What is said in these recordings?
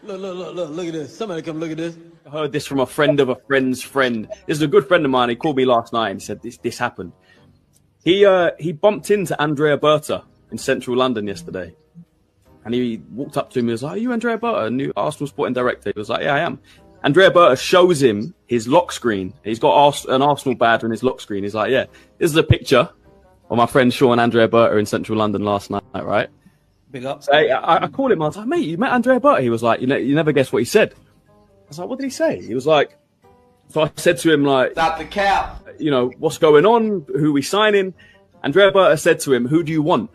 Look at this. Somebody come look at this. I heard this from a friend of a friend's friend. This is a good friend of mine. He called me last night and said this happened. He bumped into Andrea Berta in central London yesterday. And he walked up to him and was like, "Are you Andrea Berta, new Arsenal sporting director?" He was like, "Yeah, I am." Andrea Berta shows him his lock screen. He's got an Arsenal badge on his lock screen. He's like, "Yeah, this is a picture of my friend Sean Andrea Berta in central London last night, right?" Big up. So I called him. I was like, "Mate, you met Andrea Berta?" He was like, you never guess what he said." I was like, "What did he say?" He was like, so I said to him, like, "Stop the cap. What's going on? Who are we signing?" Andrea Berta said to him, "Who do you want?"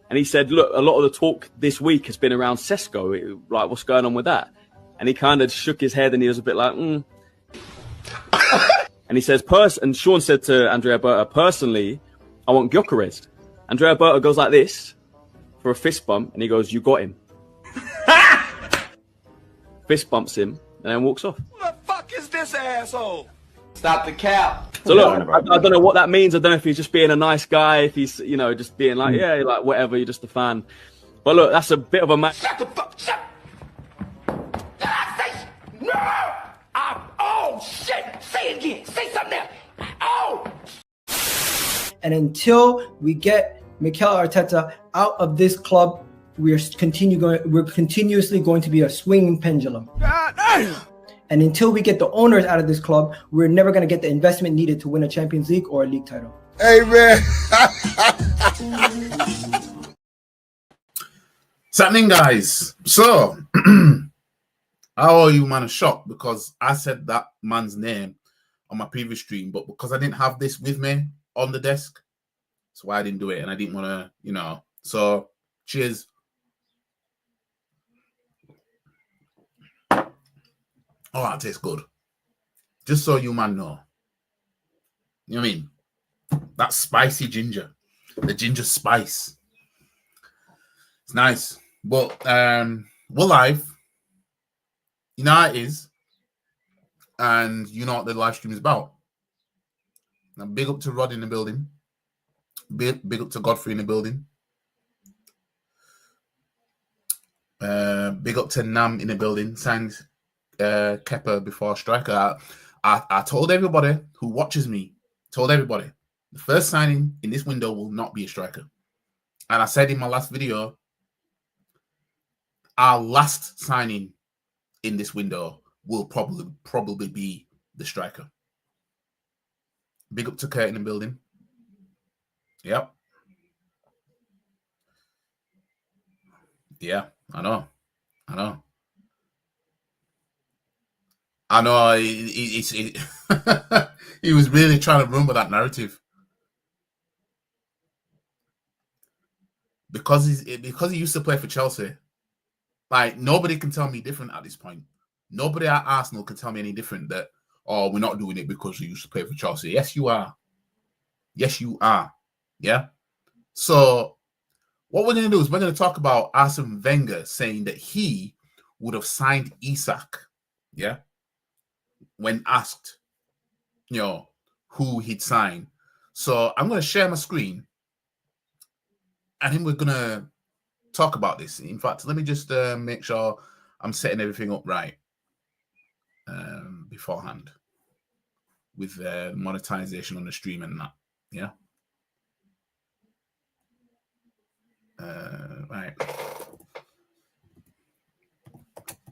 And he said, "Look, a lot of the talk this week has been around Sesko. Like, what's going on with that?" And he kind of shook his head and he was a bit like, And he says, and Sean said to Andrea Berta, "Personally, I want Gyökeres." Andrea Berta goes like this for a fist bump and he goes, "You got him." Fist bumps him and then walks off. Who the fuck is this asshole? Stop the cap. So look, I don't know what that means. I don't know if he's just being a nice guy, if he's, just being like, yeah, like whatever, you're just a fan. But look, that's a bit of a match. Shut the fuck, shut. No! Oh, shit! Say it again. Say something else. Oh! And until we get Mikel Arteta out of this club, we're continuously going to be a swinging pendulum. God damn! And until we get the owners out of this club, we're never going to get the investment needed to win a Champions League or a league title. Hey, man. What's happening, guys? So, how are you, man? Shocked because I said that man's name on my previous stream, but because I didn't have this with me on the desk, that's why I didn't do it. And I didn't want to, So, cheers. Oh, that tastes good. Just so you man know. You know what I mean? That spicy ginger. The ginger spice. It's nice. But we're live. You know how it is. And you know what the live stream is about. Now, big up to Rod in the building. Big up to Godfrey in the building. Big up to Nam in the building. Thanks. Kepa before striker. I told everybody who watches me, the first signing in this window will not be a striker. And I said in my last video, our last signing in this window will probably be the striker. Big up to Kurt in the building. Yep. Yeah, I know. He was really trying to remember that narrative because he used to play for Chelsea. Like, nobody can tell me different at this point. Nobody at Arsenal can tell me any different that, oh, we're not doing it because he used to play for Chelsea. Yes, you are. Yeah. So what we're going to do is we're going to talk about Arsene Wenger saying that he would have signed Isak. Yeah. When asked, who he'd sign. So I'm going to share my screen and then we're going to talk about this. In fact, let me just make sure I'm setting everything up right beforehand with monetization on the stream and that. Yeah. Right.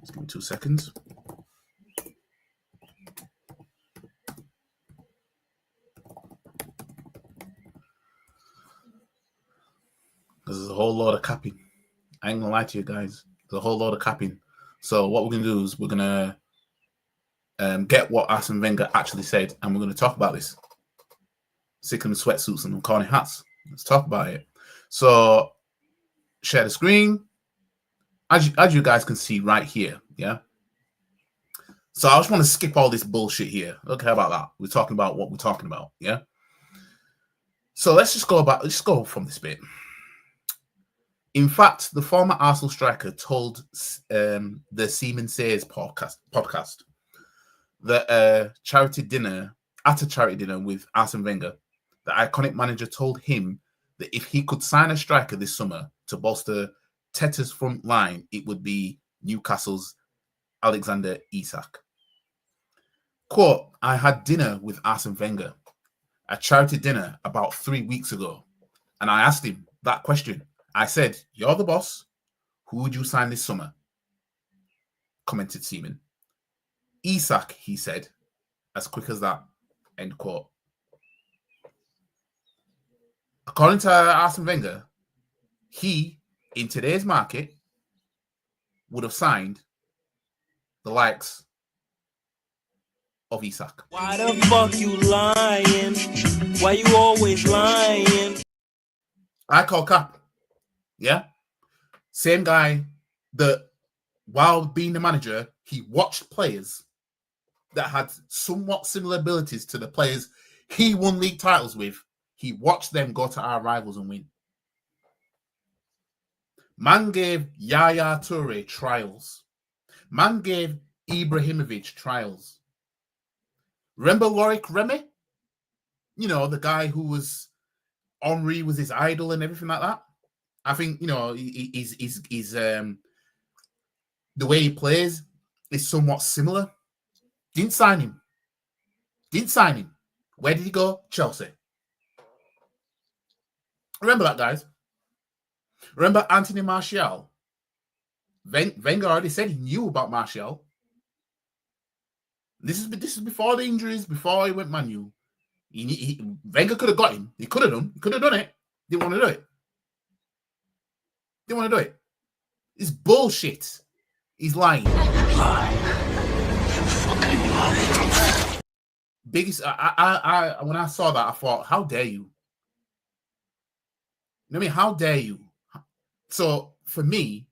Just give me 2 seconds. There's a whole lot of capping. I ain't gonna lie to you guys. There's a whole lot of capping. So what we're gonna do is we're gonna get what Arsene Wenger actually said, and we're gonna talk about this. Sick of the sweatsuits and the corny hats. Let's talk about it. So share the screen. As you guys can see right here, yeah. So I just want to skip all this bullshit here. Okay, how about that? We're talking about what we're talking about, yeah. So let's just go from this bit. In fact, the former Arsenal striker told the Seaman Says podcast that at a charity dinner with Arsene Wenger, the iconic manager told him that if he could sign a striker this summer to bolster Teta's front line, it would be Newcastle's Alexander Isak. Quote, I had dinner with Arsene Wenger, a charity dinner about 3 weeks ago, and I asked him that question. I said, you're the boss. Who would you sign this summer? Commented Seaman. Isak, he said, as quick as that. End quote. According to Arsene Wenger, he, in today's market, would have signed the likes of Isak. Why the fuck you lying? Why you always lying? I call cap. Yeah? Same guy that, while being the manager, he watched players that had somewhat similar abilities to the players he won league titles with. He watched them go to our rivals and win. Man gave Yaya Toure trials. Man gave Ibrahimovic trials. Remember Loic Remy? You know, the guy who was Henri was his idol and everything like that. I think, you know, he's the way he plays is somewhat similar. Didn't sign him. Where did he go? Chelsea. Remember that, guys? Remember Anthony Martial? Wenger already said he knew about Martial. This is before the injuries, before he went Man U. Wenger could have got him. He could have done it. Didn't want to do it. It's bullshit. He's lying. Biggest. I when I saw that, I thought, how dare you? You know what I mean? How dare you? So for me,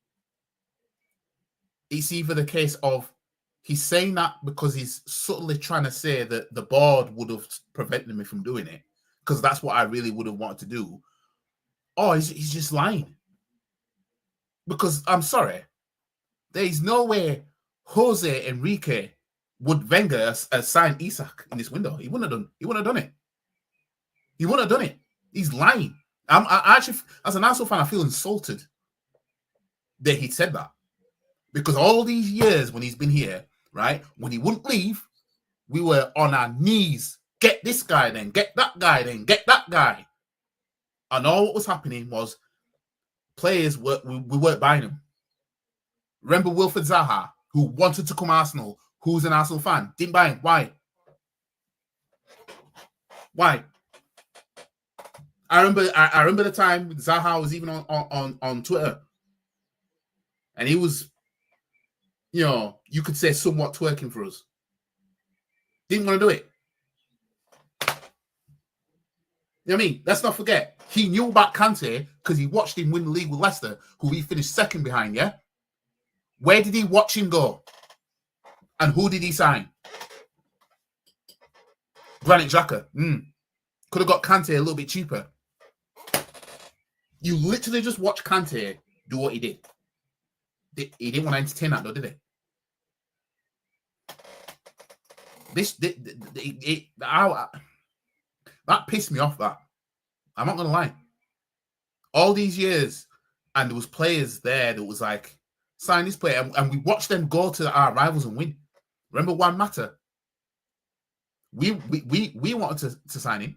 it's either the case of he's saying that because he's subtly trying to say that the board would have prevented me from doing it, because that's what I really would have wanted to do. Or he's just lying. Because I'm sorry, there is no way Jose Enrique would Wenger sign Isak in this window. He wouldn't have done it. He's lying. I actually, as an Arsenal fan, I feel insulted that he said that. Because all these years when he's been here, right, when he wouldn't leave, we were on our knees. Get this guy then, get that guy then, get that guy. And all what was happening was players, we weren't buying them. Remember Wilfred Zaha, who wanted to come Arsenal, who's an Arsenal fan, didn't buy him. Why? I remember the time Zaha was even on Twitter, and he was, you know, you could say somewhat twerking for us. Didn't want to do it. You know what I mean? Let's not forget, he knew about Kante because he watched him win the league with Leicester, who he finished second behind, yeah? Where did he watch him go? And who did he sign? Granit Xhaka. Could have got Kante a little bit cheaper. You literally just watch Kante do what he did. He didn't want to entertain that, though, did he? That pissed me off, that. I'm not going to lie. All these years, and there was players there that was like, sign this player, and we watched them go to our rivals and win. Remember Juan Mata? We wanted to sign him.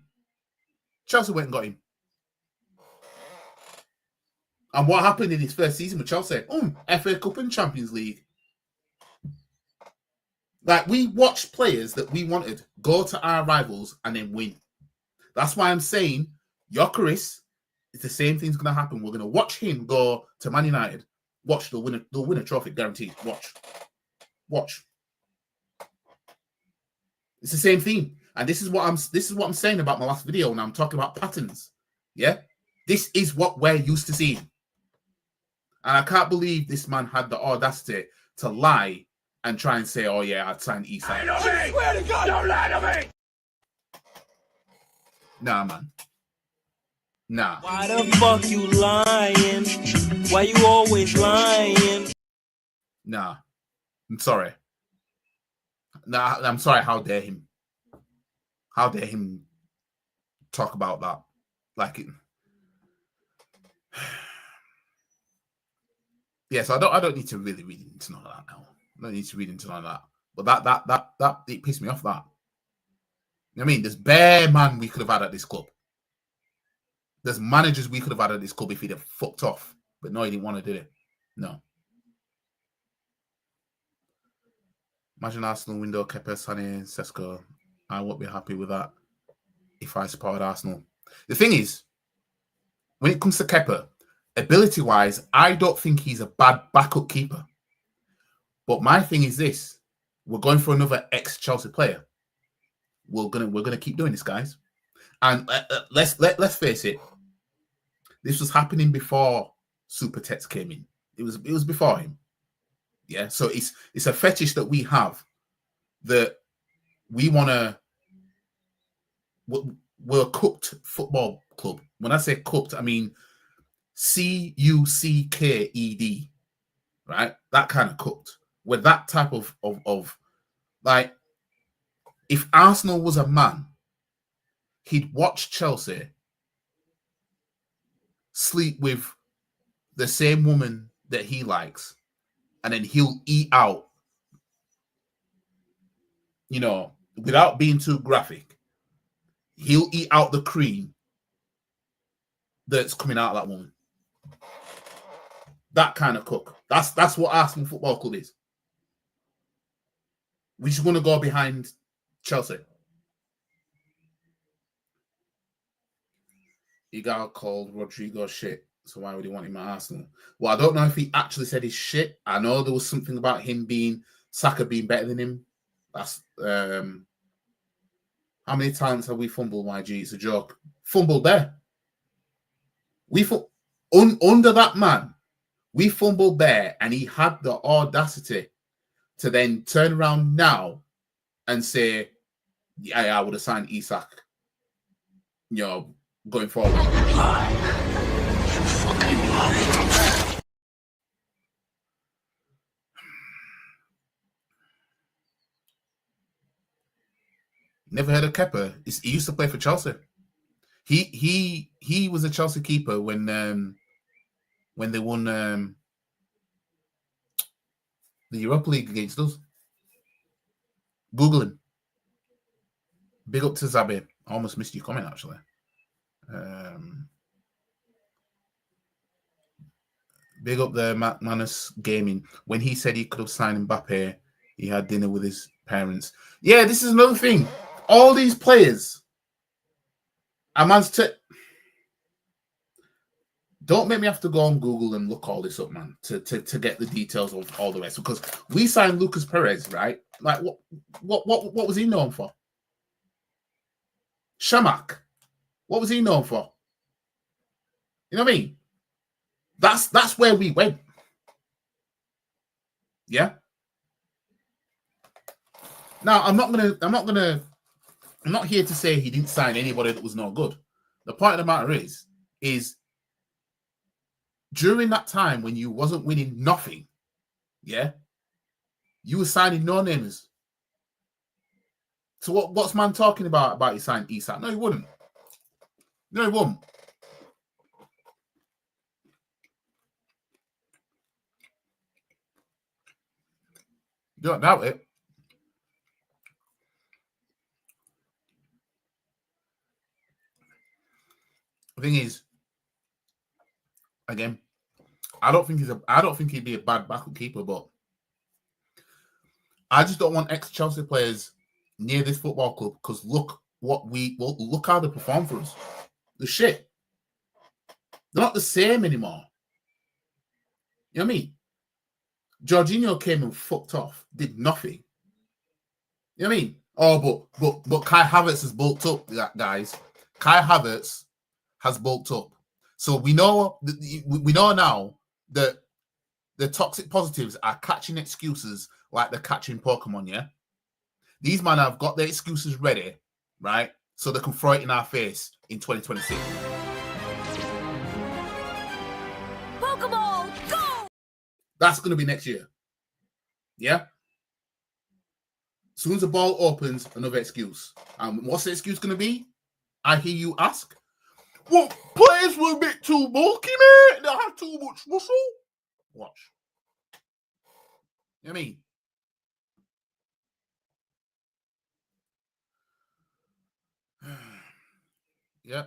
Chelsea went and got him. And what happened in his first season with Chelsea? FA Cup and Champions League. Like, we watched players that we wanted go to our rivals and then win. That's why I'm saying, Gyökeres, it's the same thing's going to happen. We're going to watch him go to Man United. Watch, they'll win a trophy, guaranteed. Watch. It's the same thing. And this is what I'm saying about my last video when I'm talking about patterns. Yeah? This is what we're used to seeing. And I can't believe this man had the audacity to lie and try and say, oh yeah, I'd sign Isak. I swear to God, don't lie to me! Nah, man. Nah. Why the fuck you lying? Why you always lying? Nah. I'm sorry. Nah, I'm sorry. How dare him? How dare him talk about that? Like, Yeah, so I don't need to really read into none of that now. I don't need to read into none of that. But that it pissed me off. That, I mean, there's bare man we could have had at this club. There's managers we could have had at this club if he'd have fucked off. But no, he didn't want to do it. No. Imagine Arsenal window, Kepa, Sané, Sesko. I won't be happy with that if I supported Arsenal. The thing is, when it comes to Kepa, ability-wise, I don't think he's a bad backup keeper. But my thing is this: we're going for another ex-Chelsea player. We're gonna keep doing this, guys. And let's face it. This was happening before Super Tex came in. It was before him. Yeah. So it's a fetish that we have that we want to. We're a cooked football club. When I say cooked, I mean CUCKED, right? That kind of cooked. We're that type of like, if Arsenal was a man, he'd watch Chelsea sleep with the same woman that he likes, and then he'll eat out, without being too graphic, he'll eat out the cream that's coming out of that woman. That kind of cook. That's what Arsenal Football Club is. We just want to go behind Chelsea. Igal called Rodrigo shit, so why would he want him at Arsenal? Well, I don't know if he actually said his shit. I know there was something about Saka being better than him. That's how many times have we fumbled, YG? It's a joke. Fumbled there. Under that man, we fumbled there, and he had the audacity to then turn around now and say, yeah, I would have signed Isak, going forward. Never heard of Kepa. He used to play for Chelsea. He was a Chelsea keeper when they won the Europa League against us. Google him. Big up to Zabi. I almost missed your comment, actually. Big up there, Manus Gaming. When he said he could have signed Mbappe, he had dinner with his parents. Yeah, this is another thing. All these players, don't make me have to go on Google and look all this up, man, to get the details of all the rest. Because we signed Lucas Perez, right? Like, what was he known for? Shamak, what was he known for? You know what I mean? That's where we went. Yeah. Now I'm not here to say he didn't sign anybody that was no good. The point of the matter is during that time when you wasn't winning nothing, yeah, you were signing no-namers. So what's man talking about he signed Isak? No, he wouldn't. No, he wouldn't. Don't doubt it. The thing is, again, I don't think he'd be a bad backup keeper, but I just don't want ex-Chelsea players near this football club because look how they perform for us. The shit. They're not the same anymore. You know what I mean? Jorginho came and fucked off, did nothing. You know what I mean? Oh, but Kai Havertz has bulked up, guys. Kai Havertz has bulked up. So we know now that the toxic positives are catching excuses like they're catching Pokemon, yeah? These men have got their excuses ready, right? So they can throw it in our face in 2026. Pokeball, go! That's going to be next year. Yeah? As soon as the ball opens, another excuse. What's the excuse going to be? I hear you ask. Well, players were a bit too bulky, mate. They have too much muscle. Watch. You know what I mean? Yeah,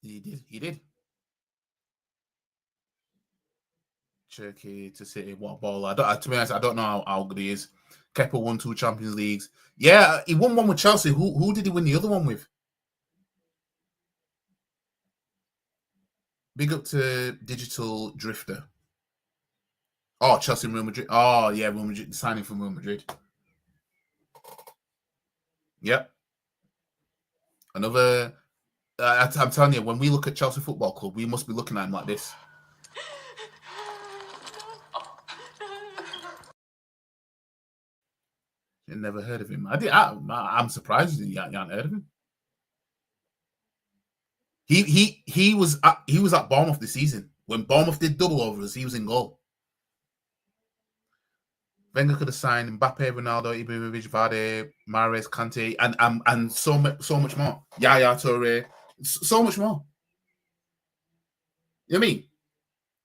he did. He did. Turkey to City, what ball? To be honest, I don't know how good he is. Kepa won 2 Champions Leagues. Yeah, he won one with Chelsea. Who did he win the other one with? Big up to Digital Drifter. Oh, Chelsea and Real Madrid. Oh, yeah, Real Madrid signing from Real Madrid. Yep. Another. I'm telling you, when we look at Chelsea Football Club, we must be looking at him like this. I never heard of him. I'm surprised you haven't heard of him. He was at Bournemouth this season. When Bournemouth did double over us, he was in goal. Wenger could have signed Mbappe, Ronaldo, Ibrahimovic, Vardy, Mahrez, Kante, and so much more. Yaya Toure, so much more. You know what I mean?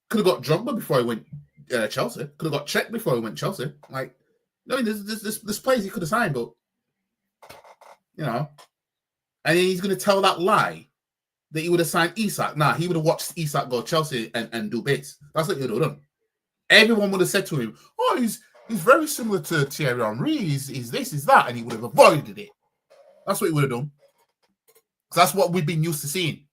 Could have got Drogba before he went Chelsea. Could have got Czech before he went Chelsea. Like, I mean, there's players he could have signed, but you know, and he's going to tell that lie that he would have signed Isak. Nah, he would have watched Isak go Chelsea and do bits. That's what he would have done. Everyone would have said to him, "Oh, he's very similar to Thierry Henry. He's this, he's that," and he would have avoided it. That's what he would have done. Because that's what we've been used to seeing.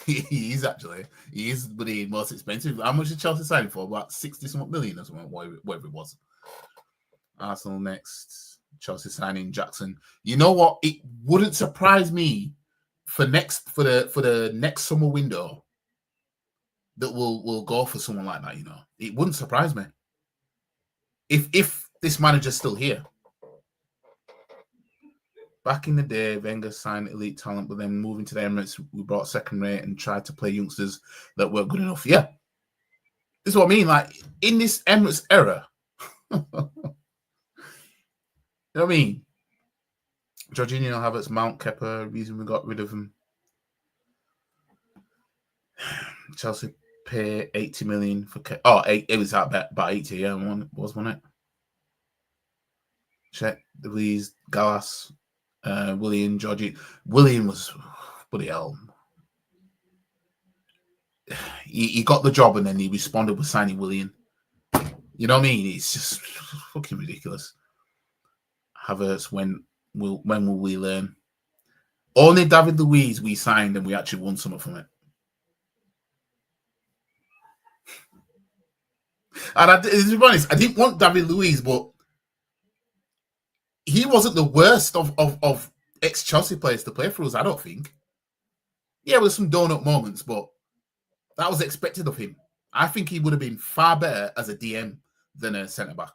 He is, but he's most expensive. How much did Chelsea sign for? About 60-something million or something, whatever it was. Arsenal next. Chelsea signing Jackson. You know what? It wouldn't surprise me for the next summer window that we'll go for someone like that. You know, it wouldn't surprise me if this manager's still here. Back in the day, Wenger signed elite talent, but then moving to the Emirates, we brought second rate and tried to play youngsters that weren't good enough. Yeah, this is what I mean. Like in this Emirates era, you know what I mean? Jorginho, Havertz, Mount, Kepa, reason we got rid of him. Chelsea pay 80 million for Kepa. Oh, it was about 80, yeah, wasn't it? Check the Lees, Gallas, William, Georgie. William was bloody hell. He got the job and then he responded with signing William. You know what I mean? It's just fucking ridiculous. Havertz, when will we learn? Only David Luiz we signed and we actually won something from it. And to be honest, I didn't want David Luiz, but he wasn't the worst of ex-Chelsea players to play for us, I don't think. Yeah, with some donut moments, but that was expected of him. I think he would have been far better as a DM than a centre-back.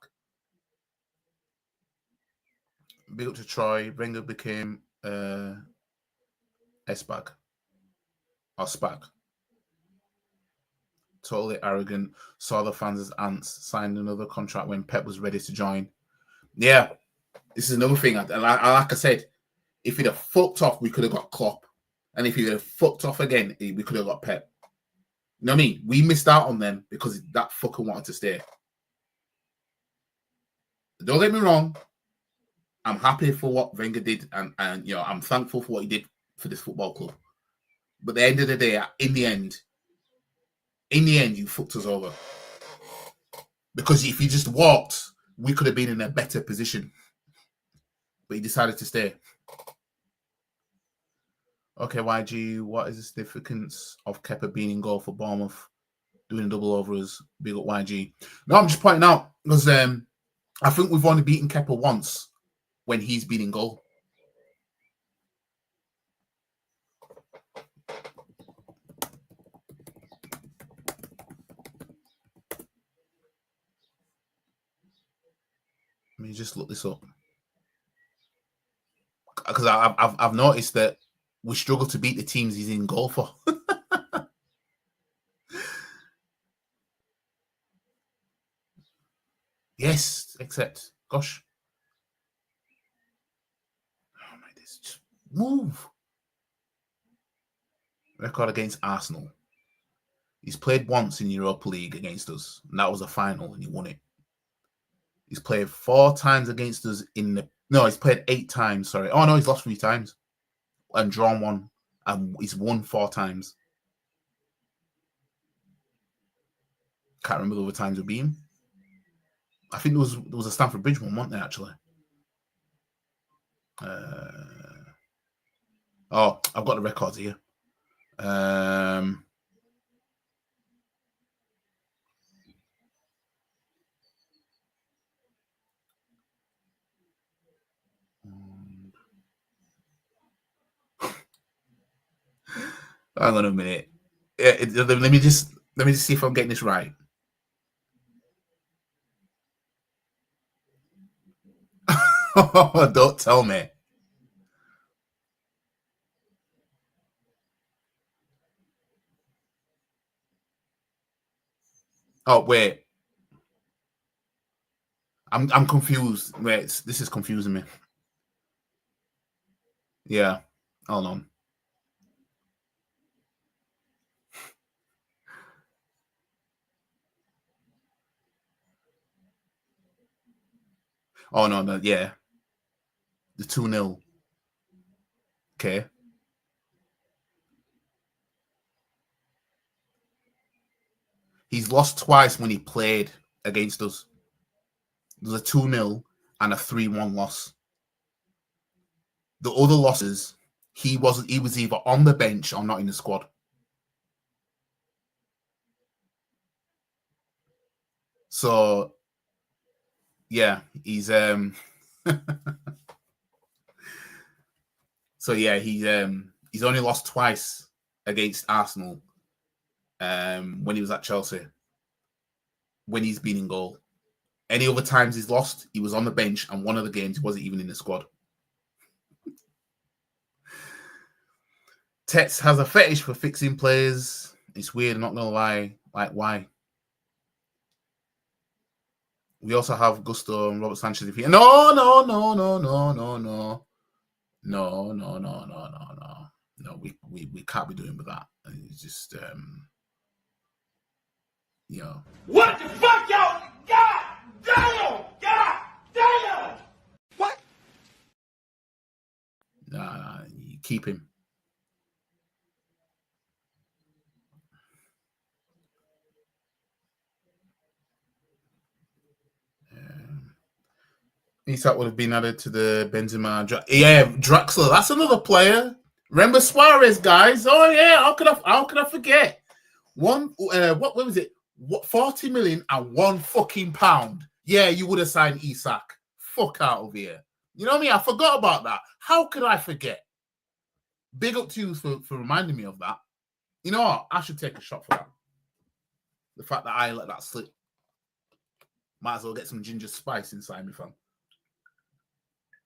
Big up to Troy. Wenger became S-bag. Or Spag. Totally arrogant. Saw the fans as ants. Signed another contract when Pep was ready to join. Yeah. This is another thing. Like I said, if he'd have fucked off, we could have got Klopp. And if he'd have fucked off again, we could have got Pep. You know what I mean? We missed out on them because that fucker wanted to stay. Don't get me wrong. I'm happy for what Wenger did, and you know, I'm thankful for what he did for this football club. But at the end of the day, in the end, you fucked us over. Because if he just walked, we could have been in a better position. But he decided to stay. Okay, YG, what is the significance of Kepa being in goal for Bournemouth, doing a double over us? Big up YG. No, I'm just pointing out because I think we've only beaten Kepa once when he's been in goal. Let me just look this up because I've noticed that we struggle to beat the teams he's in goal for. Yes, except gosh, oh my days, just move. Record against Arsenal. He's played once in Europa League against us, and that was a final, and he won it. He's played 4 times against us in the... No, he's played 8 times, sorry. Oh, no, he's lost 3 times and drawn 1, and he's won 4 times. Can't remember the other times we've been. I think there was a Stamford Bridge one, wasn't there, actually? Oh, I've got the records here. Hang on a minute. Let me just see if I'm getting this right. Don't tell me. Oh wait, I'm confused. Wait, this is confusing me. Yeah, hold on. Oh no, yeah, the 2-0. Okay. He's lost twice when he played against us. There's a 2-0 and a 3-1 loss. The other losses, he was either on the bench or not in the squad. So yeah, he's so yeah, he's only lost twice against Arsenal when he was at Chelsea, when he's been in goal. Any other times he's lost, he was on the bench, and one of the games he wasn't even in the squad. Tets has a fetish for fixing players. It's weird, I'm not gonna lie. Like, why? We also have Gusto and Robert Sanchez. No. No, we can't be doing with that. It's just you know. What the fuck, y'all? God damn! God damn! What? Nah, you keep him. Isak would have been added to the Benzema. Draxler. That's another player. Remember Suarez, guys? Oh yeah, how could I forget? What was it? What 40 million and £1 Yeah, you would have signed Isak. Fuck out of here. You know what I mean? I forgot about that. How could I forget? Big up to you for reminding me of that. You know what? I should take a shot for that. The fact that I let that slip. Might as well get some ginger spice inside me, fam.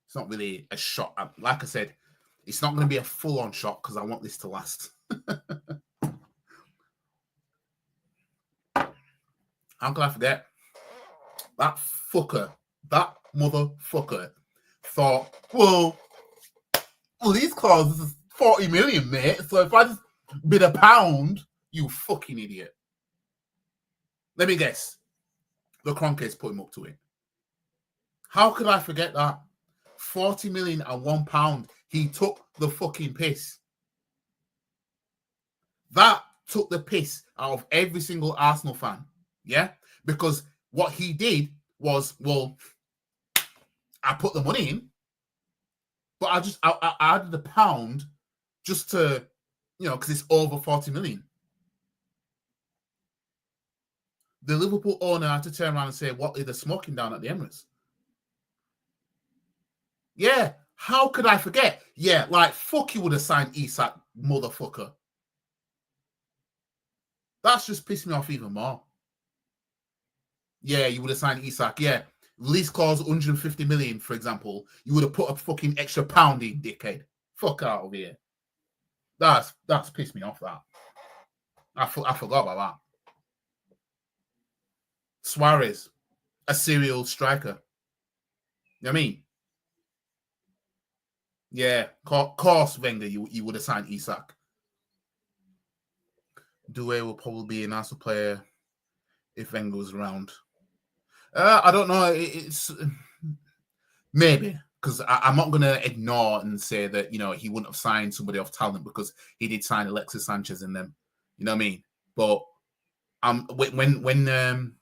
It's not really a shot. Like I said, it's not going to be a full-on shot because I want this to last. How can I forget? That motherfucker thought, well, these cars is 40 million, mate. So if I just bid £1, you fucking idiot. Let me guess. The Cronkies put him up to it. How could I forget that? 40 million and £1. He took the fucking piss. That took the piss out of every single Arsenal fan. Yeah? Because what he did was, well, I put the money in, but I added £1 just to, because it's over 40 million. The Liverpool owner had to turn around and say, what is the smoking down at the Emirates? Yeah, how could I forget? Yeah, like, fuck, you would have signed Isak, motherfucker. That's just pissed me off even more. Yeah, you would have signed Isak. Yeah, lease clause 150 million, for example. You would have put a fucking extra £1 in, dickhead. Fuck out of here. That's pissed me off, that. I forgot about that. Suarez, a serial striker. You know what I mean? Yeah, course, Wenger, you would have signed Isak. Doué will probably be an Arsenal player if Wenger was around. I don't know. It's maybe because I'm not going to ignore and say that he wouldn't have signed somebody of talent because he did sign Alexis Sanchez in them. You know what I mean? But when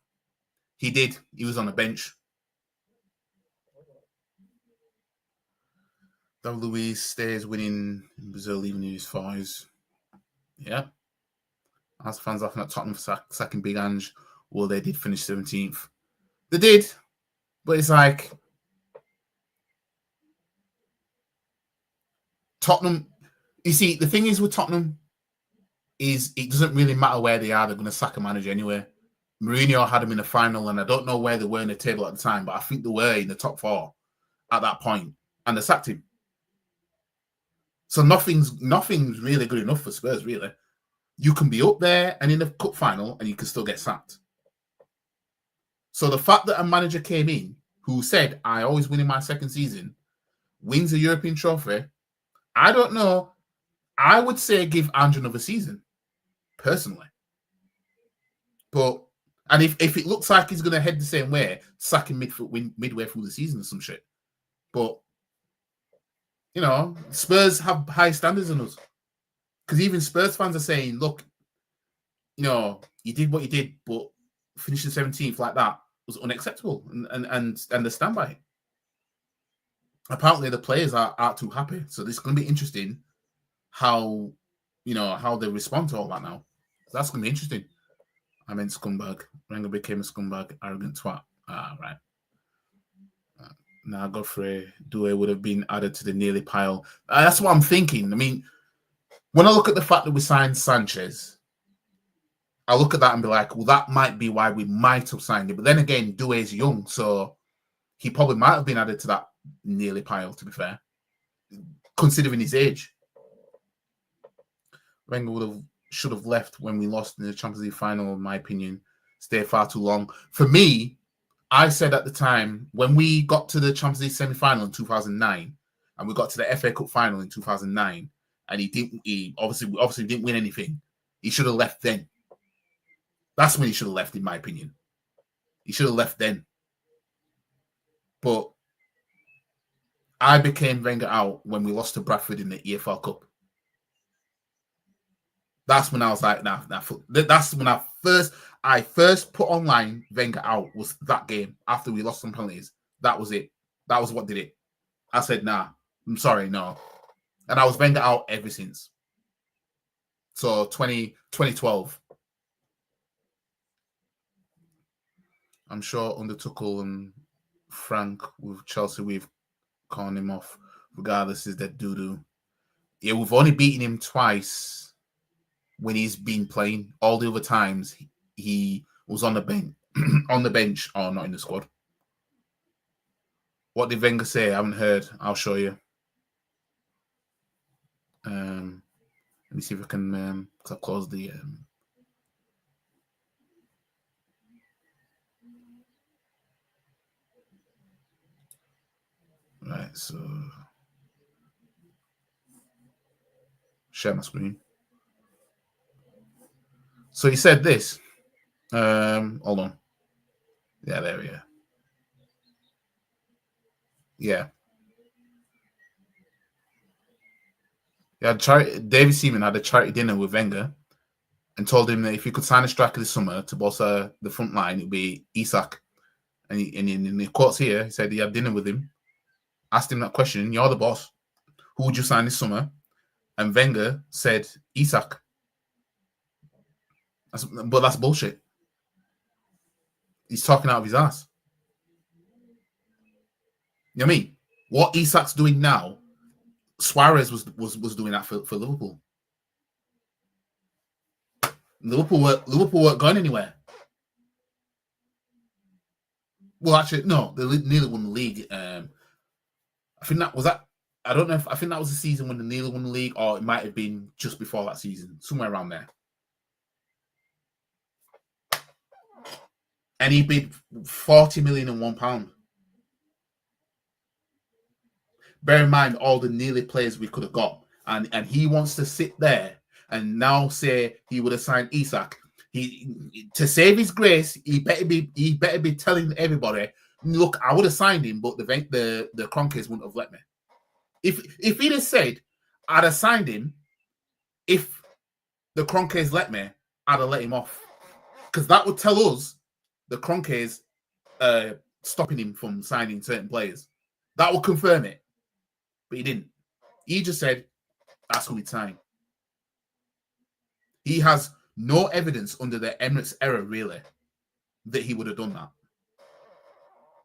he did, he was on the bench. David Luiz stays winning in Brazil even in his 40s. Yeah. As fans laughing at Tottenham for sacking Big Ange. Well, they did finish 17th. They did. But it's like Tottenham. You see, the thing is with Tottenham is it doesn't really matter where they are. They're going to sack a manager anyway. Mourinho had him in the final, and I don't know where they were in the table at the time, but I think they were in the top 4 at that point, and they sacked him. So nothing's really good enough for Spurs, really. You can be up there and in the cup final, and you can still get sacked. So the fact that a manager came in who said, I always win in my second season, wins a European trophy, I don't know. I would say give Ange another season, personally. But, and if it looks like he's going to head the same way, sack him midway through the season or some shit. But, Spurs have high standards on us. Because even Spurs fans are saying, look, you did what you did, but finishing 17th like that was unacceptable, and they stand by it. Apparently, the players aren't too happy, so this is going to be interesting how they respond to all that now. So that's going to be interesting. I meant scumbag. Wenger became a scumbag, arrogant twat. Right. Now Godfrey Doué would have been added to the nearly pile. That's what I'm thinking. I mean, when I look at the fact that we signed Sanchez, I look at that and be like, well, that might be why we might have signed him. But then again, Doué's young, so he probably might have been added to that nearly pile, to be fair, considering his age. Wenger should have left when we lost in the Champions League final, in my opinion. Stayed far too long. For me, I said at the time, when we got to the Champions League semi-final in 2009, and we got to the FA Cup final in 2009, and he obviously didn't win anything, he should have left then. That's when he should have left, in my opinion. He should have left then. But I became Wenger out when we lost to Bradford in the EFL Cup. That's when I was like, nah. That's when I first put online Wenger out, was that game after we lost some penalties. That was it. That was what did it. I said, nah, I'm sorry, no. And I was Wenger out ever since. So 2012. I'm sure under Tuchel and Frank with Chelsea, we've calling him off. Regardless, is that doo-doo. Yeah, we've only beaten him twice when he's been playing. All the other times he was on the bench, or not in the squad. What did Wenger say? I haven't heard. I'll show you. Let me see if I can close the. Right, so share my screen. So he said this. Hold on. Yeah, there we are. Yeah. David Seaman had a charity dinner with Wenger and told him that if he could sign a striker this summer to bolster the front line, it would be Isak. And in the quotes here, he said he had dinner with him, asked him that question, you're the boss. Who would you sign this summer? And Wenger said Isak. But that's bullshit. He's talking out of his ass. You know what I mean? What Isak's doing now, Suarez was doing that for Liverpool. Liverpool weren't going anywhere. Well, actually, no, they nearly won the league. I think that was that. I don't know if I think that was the season when they nearly won the league, or it might have been just before that season, somewhere around there. And he bid £40 million and £1. Bear in mind all the nearly players we could have got, and he wants to sit there and now say he would have signed Isak, he to save his grace, he better be telling everybody, look, I would have signed him, but the Kroenkes wouldn't have let me. If he'd have said, I'd have signed him, if the Kroenkes let me, I'd have let him off. Because that would tell us the Kroenkes stopping him from signing certain players. That would confirm it. But he didn't. He just said, that's who he'd sign. He has no evidence under the Emirates era, really, that he would have done that.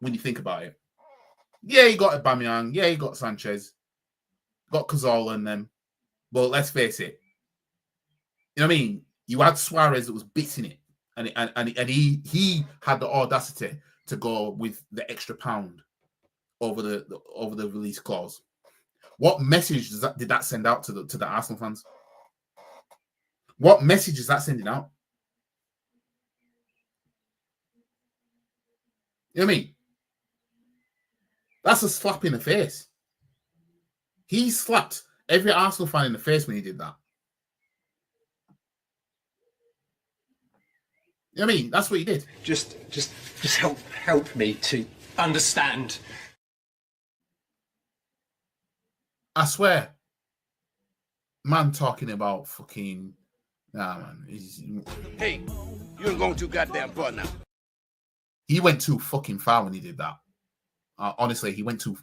When you think about it. Yeah, he got Aubameyang. Yeah, he got Sanchez. Got Cazorla and them. But let's face it. You know what I mean? You had Suarez that was bits in it. And he had the audacity to go with the extra pound over the release clause. What message did that send out to the Arsenal fans? What message is that sending out? You know what I mean? That's a slap in the face. He slapped every Arsenal fan in the face when he did that. You know what I mean? That's what he did. Just help me to understand. I swear. Man talking about fucking... Nah, man. Hey, you ain't going too goddamn far now. He went too fucking far when he did that. Honestly, he went too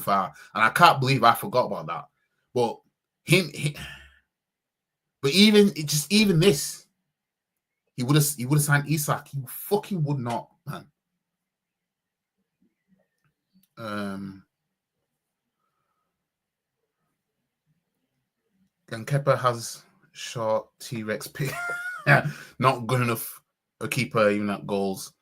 far, and I can't believe I forgot about that. But but even this, he would have signed Isak. He fucking would not, man. Kepa has short T-Rex pick. Not good enough a keeper, even at goals.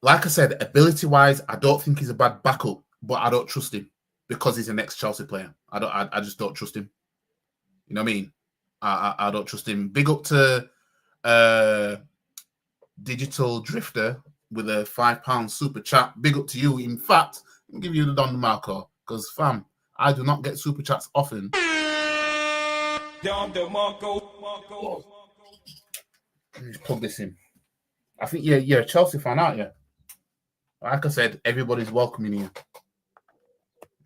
Like I said, ability-wise, I don't think he's a bad backup, but I don't trust him because he's an ex-Chelsea player. I just don't trust him. You know what I mean? I don't trust him. Big up to Digital Drifter with a £5 super chat. Big up to you. In fact, I'll give you the Don Marco because, fam, I do not get super chats often. Don DeMarco. Let me just plug this in. I think you're a Chelsea fan, aren't you? Like I said, everybody's welcoming you.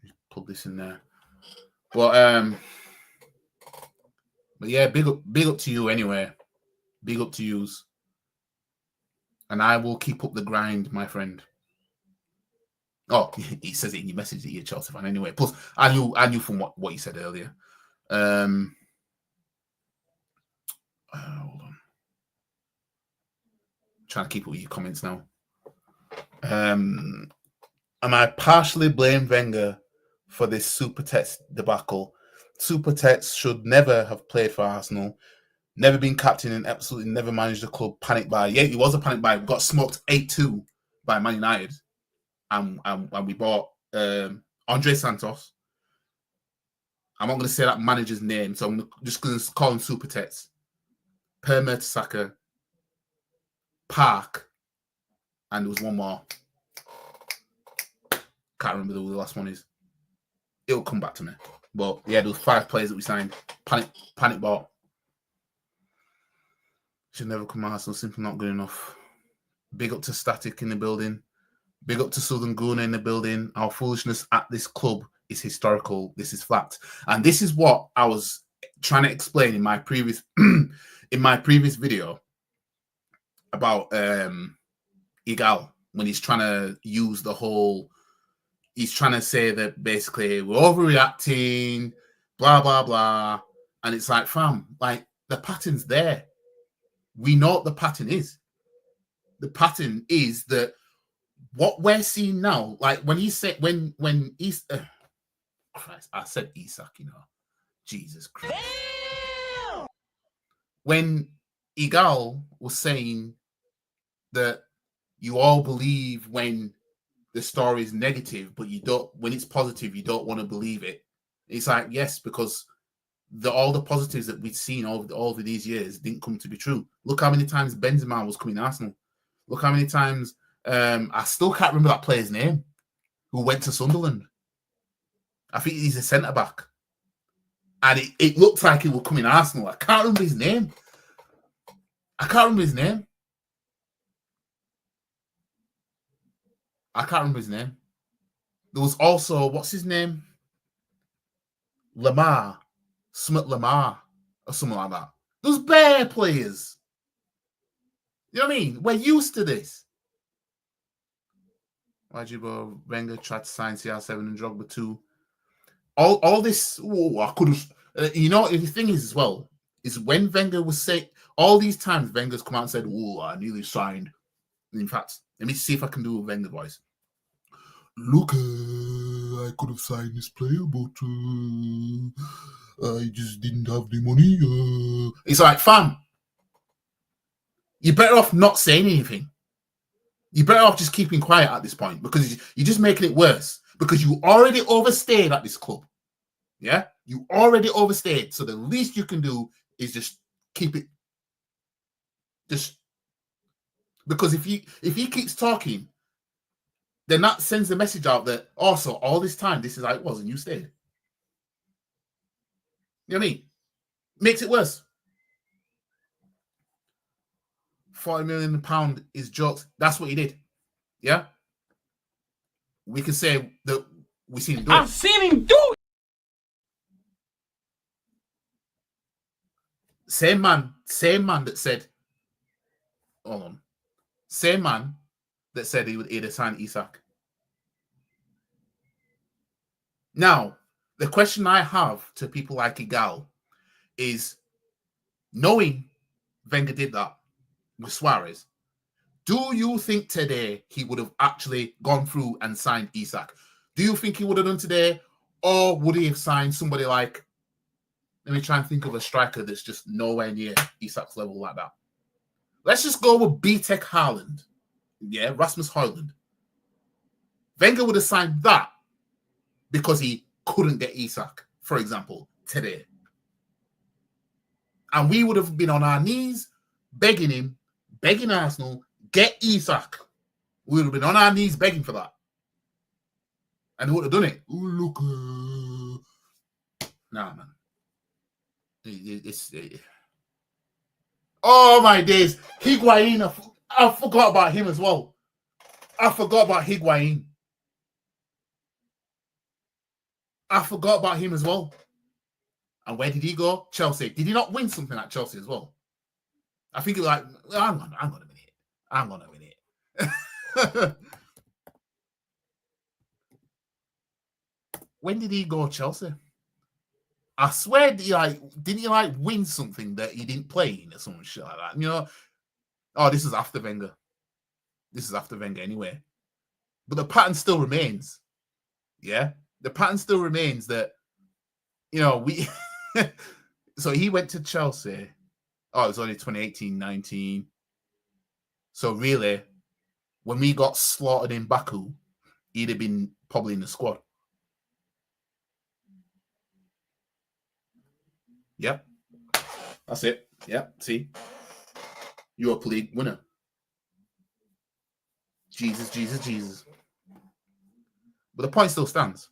Just plug this in there. But yeah, big up to you anyway. Big up to yous. And I will keep up the grind, my friend. Oh, he says it in your message that you're a Chelsea fan anyway. Plus, I knew from what you said earlier. Hold on. Trying to keep up with your comments now. And I partially blame Wenger for this Super Tets debacle. Super Tets should never have played for Arsenal. Never been captain and absolutely never managed the club. Panic buy. Yeah, he was a panic buy. We got smoked 8-2 by Man United. And we bought Andre Santos. I'm not going to say that manager's name, so I'm just going to call him Super Tets. Per Mertesacker, Park, and there was one more. Can't remember who the last one is. It'll come back to me. But yeah, there was 5 players that we signed. Panic bought. Should never come Arsenal, simply not good enough. Big up to Static in the building. Big up to Southern Guna in the building. Our foolishness at this club is historical. This is fact. And this is what I was trying to explain in my previous video about Igal, when he's trying to use the whole, he's trying to say that basically we're overreacting, blah, blah, blah. And it's like, fam, like the pattern's there. We know what the pattern is. The pattern is that what we're seeing now, like when he said, when he's, Christ, I said Isak, you know, Jesus Christ. Damn! When Igal was saying that you all believe when the story is negative, but you don't, when it's positive, you don't want to believe it. It's like, yes, because all the positives that we've seen over these years didn't come to be true. Look how many times Benzema was coming to Arsenal. Look how many times, I still can't remember that player's name, who went to Sunderland. I think he's a centre-back. And it looked like he would come in Arsenal. I can't remember his name. I can't remember his name. There was also, what's his name? Lamar. Smith Lamar. Or something like that. Those bare players. You know what I mean? We're used to this. Wajibo, Wenger tried to sign CR7 and Drogba too. All this, I could have... you know, the thing is as well, is when Wenger was saying... All these times, Wenger's come out and said, I nearly signed. In fact, let me see if I can do a Wenger voice. Look, I could have signed this player, but I just didn't have the money. It's like, fam, you're better off not saying anything. You're better off just keeping quiet at this point because you're just making it worse because you already overstayed at this club. Yeah? You already overstayed. So the least you can do is just keep it. Just because if he keeps talking, then that sends the message out that also all this time this is how it was and you stayed. You know what I mean? Makes it worse. £40 million is jokes. That's what he did. Yeah? We can say that we've seen him do it. I've seen him do it. Same man that said, hold on. Same man that said he'd assign Isak. Now, the question I have to people like Igal is, knowing Wenger did that with Suarez, do you think today he would have actually gone through and signed Isak? Do you think he would have done today? Or would he have signed somebody like, let me try and think of a striker that's just nowhere near Isak's level like that. Let's just go with B-Tech Haaland. Yeah, Rasmus Højlund. Wenger would have signed that because he couldn't get Isak, for example, today. And we would have been on our knees begging Arsenal, get Isak. We would have been on our knees begging for that. And he would have done it. Oh, look. Nah, man. Oh, my days. Higuain. I forgot about him as well. I forgot about Higuain. And where did he go? Chelsea. Did he not win something at Chelsea as well? I think it was like, hang on a minute. When did he go Chelsea? I swear, didn't he win something that he didn't play in or some shit like that? You know? Oh, this is after Wenger. Anyway. But the pattern still remains. Yeah? The pattern still remains that, we... So he went to Chelsea. Oh, it was only 2018-19. So really, when we got slaughtered in Baku, he'd have been probably in the squad. Yep. That's it. Yep. See? Europa League winner. Jesus. But the point still stands.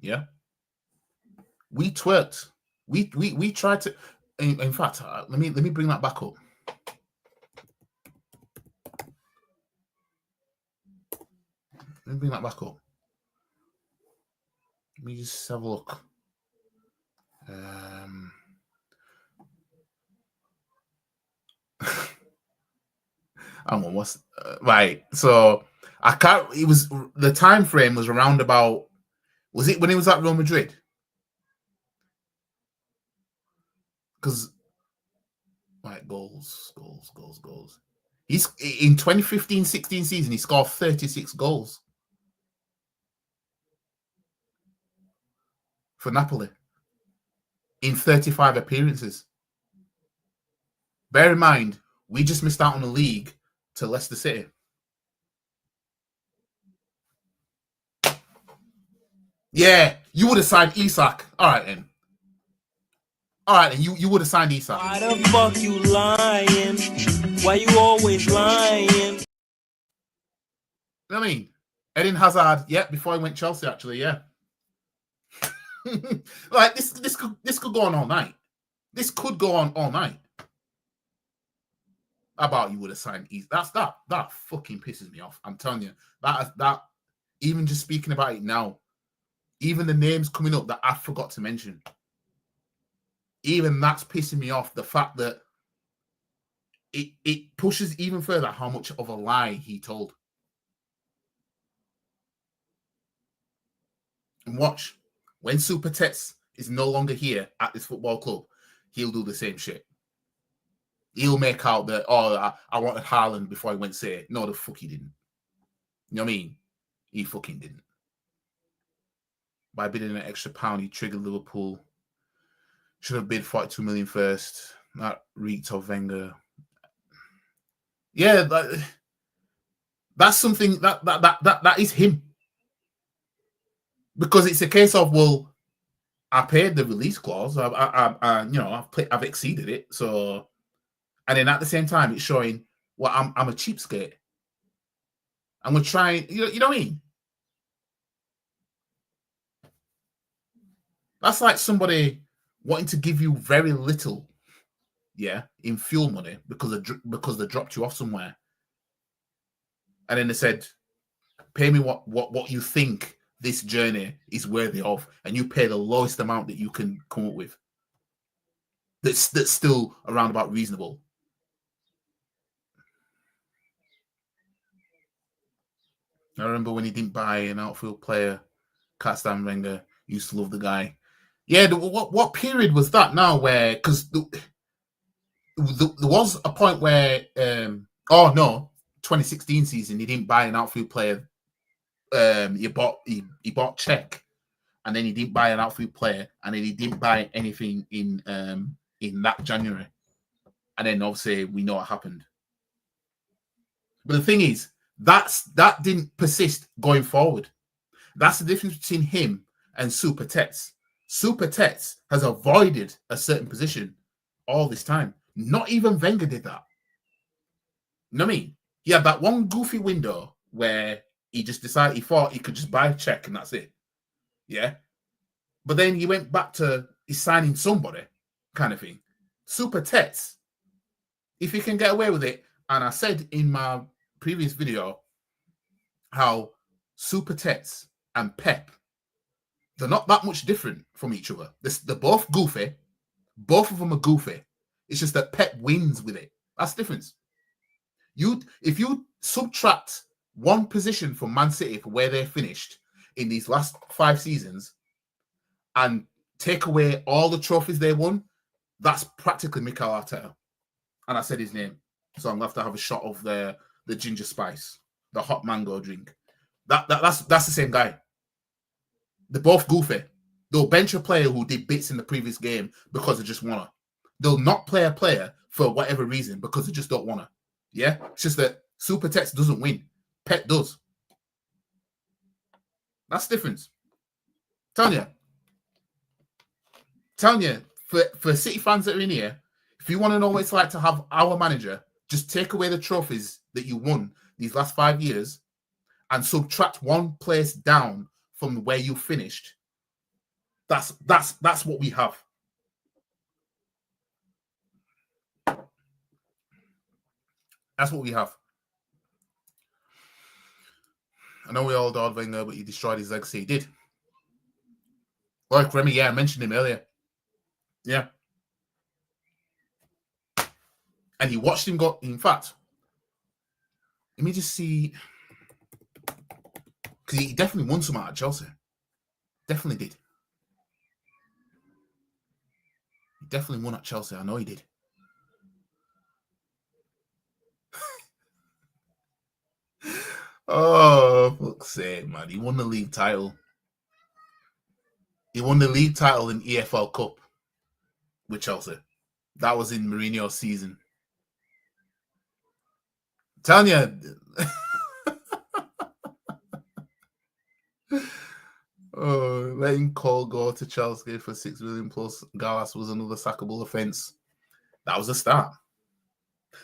Yeah. We twerked. We tried to. In fact, let me bring that back up. Let me just have a look. Hang on, what's right? So I can't. It was the time frame was around about. Was it when he was at Real Madrid? Because goals. He's in 2015-16 season. He scored 36 goals for Napoli in 35 appearances. Bear in mind, we just missed out on the league to Leicester City. Yeah, you would have signed Isak. All right, then. You would have signed Isak. Why the fuck you lying? Why you always lying? You know what I mean? Eden Hazard, before he went Chelsea, actually, yeah. Like this could go on all night. This could go on all night. How about you would have signed Isak? That fucking pisses me off. I'm telling you, that even just speaking about it now, even the names coming up that I forgot to mention, even that's pissing me off. The fact that it pushes even further how much of a lie he told. And watch, when Super Tets is no longer here at this football club, he'll do the same shit. He'll make out that, oh, I wanted Haaland before I went say it. No, the fuck he didn't. You know what I mean? He fucking didn't. By bidding an extra £1, he triggered Liverpool. Should have bid 42 million first. That reeked of Wenger. Yeah, that's something that is him. Because it's a case of, well, I paid the release clause. I've exceeded it. So, and then at the same time, it's showing, well, I'm a cheapskate, and we're trying. You know what I mean? That's like somebody wanting to give you very little, yeah, in fuel money because they dropped you off somewhere, and then they said, pay me what you think this journey is worthy of, and you pay the lowest amount that you can come up with. That's still around about reasonable. I remember when he didn't buy an outfield player, can't stand Wenger, used to love the guy. Yeah, what period was that now where, because there was a point where, 2016 season, he didn't buy an outfield player. He bought Czech, and then he didn't buy an outfield player, and then he didn't buy anything in that January. And then obviously we know what happened. But the thing is, that didn't persist going forward. That's the difference between him and Super Tets. Super Tets has avoided a certain position all this time. Not even Wenger did that. You know what I mean? He had that one goofy window where he just decided, he thought he could just buy a check and that's it. Yeah. But then he went back to he's signing somebody kind of thing. Super Tets, if he can get away with it, and I said in my previous video how Super Tets and Pep, they're not that much different from each other. They're both goofy. Both of them are goofy. It's just that Pep wins with it. That's the difference. If you subtract one position from Man City for where they finished in these last 5 seasons and take away all the trophies they won, that's practically Mikel Arteta. And I said his name. So I'm going to have to have a shot of the ginger spice, the hot mango drink. That's the same guy. They're both goofy. They'll bench a player who did bits in the previous game because they just want to. They'll not play a player for whatever reason because they just don't want to. Yeah? It's just that Super Tex doesn't win. Pep does. That's the difference. Telling you, for City fans that are in here, if you want to know what it's like to have our manager, just take away the trophies that you won these last 5 years and subtract one place down from where you finished. That's what we have. That's what we have. I know we all adored Wenger, but he destroyed his legacy. He did. Like Remy, yeah, I mentioned him earlier. Yeah. And he watched him go. In fact, let me just see. Because he definitely won some out at Chelsea. Definitely did. He definitely won at Chelsea. I know he did. Oh, fuck's sake, man. He won the league title. He won the league title in EFL Cup with Chelsea. That was in Mourinho's season. I'm telling you. Oh, letting Cole go to Chelsea for 6 million plus Gallas was another sackable offence. That was the start.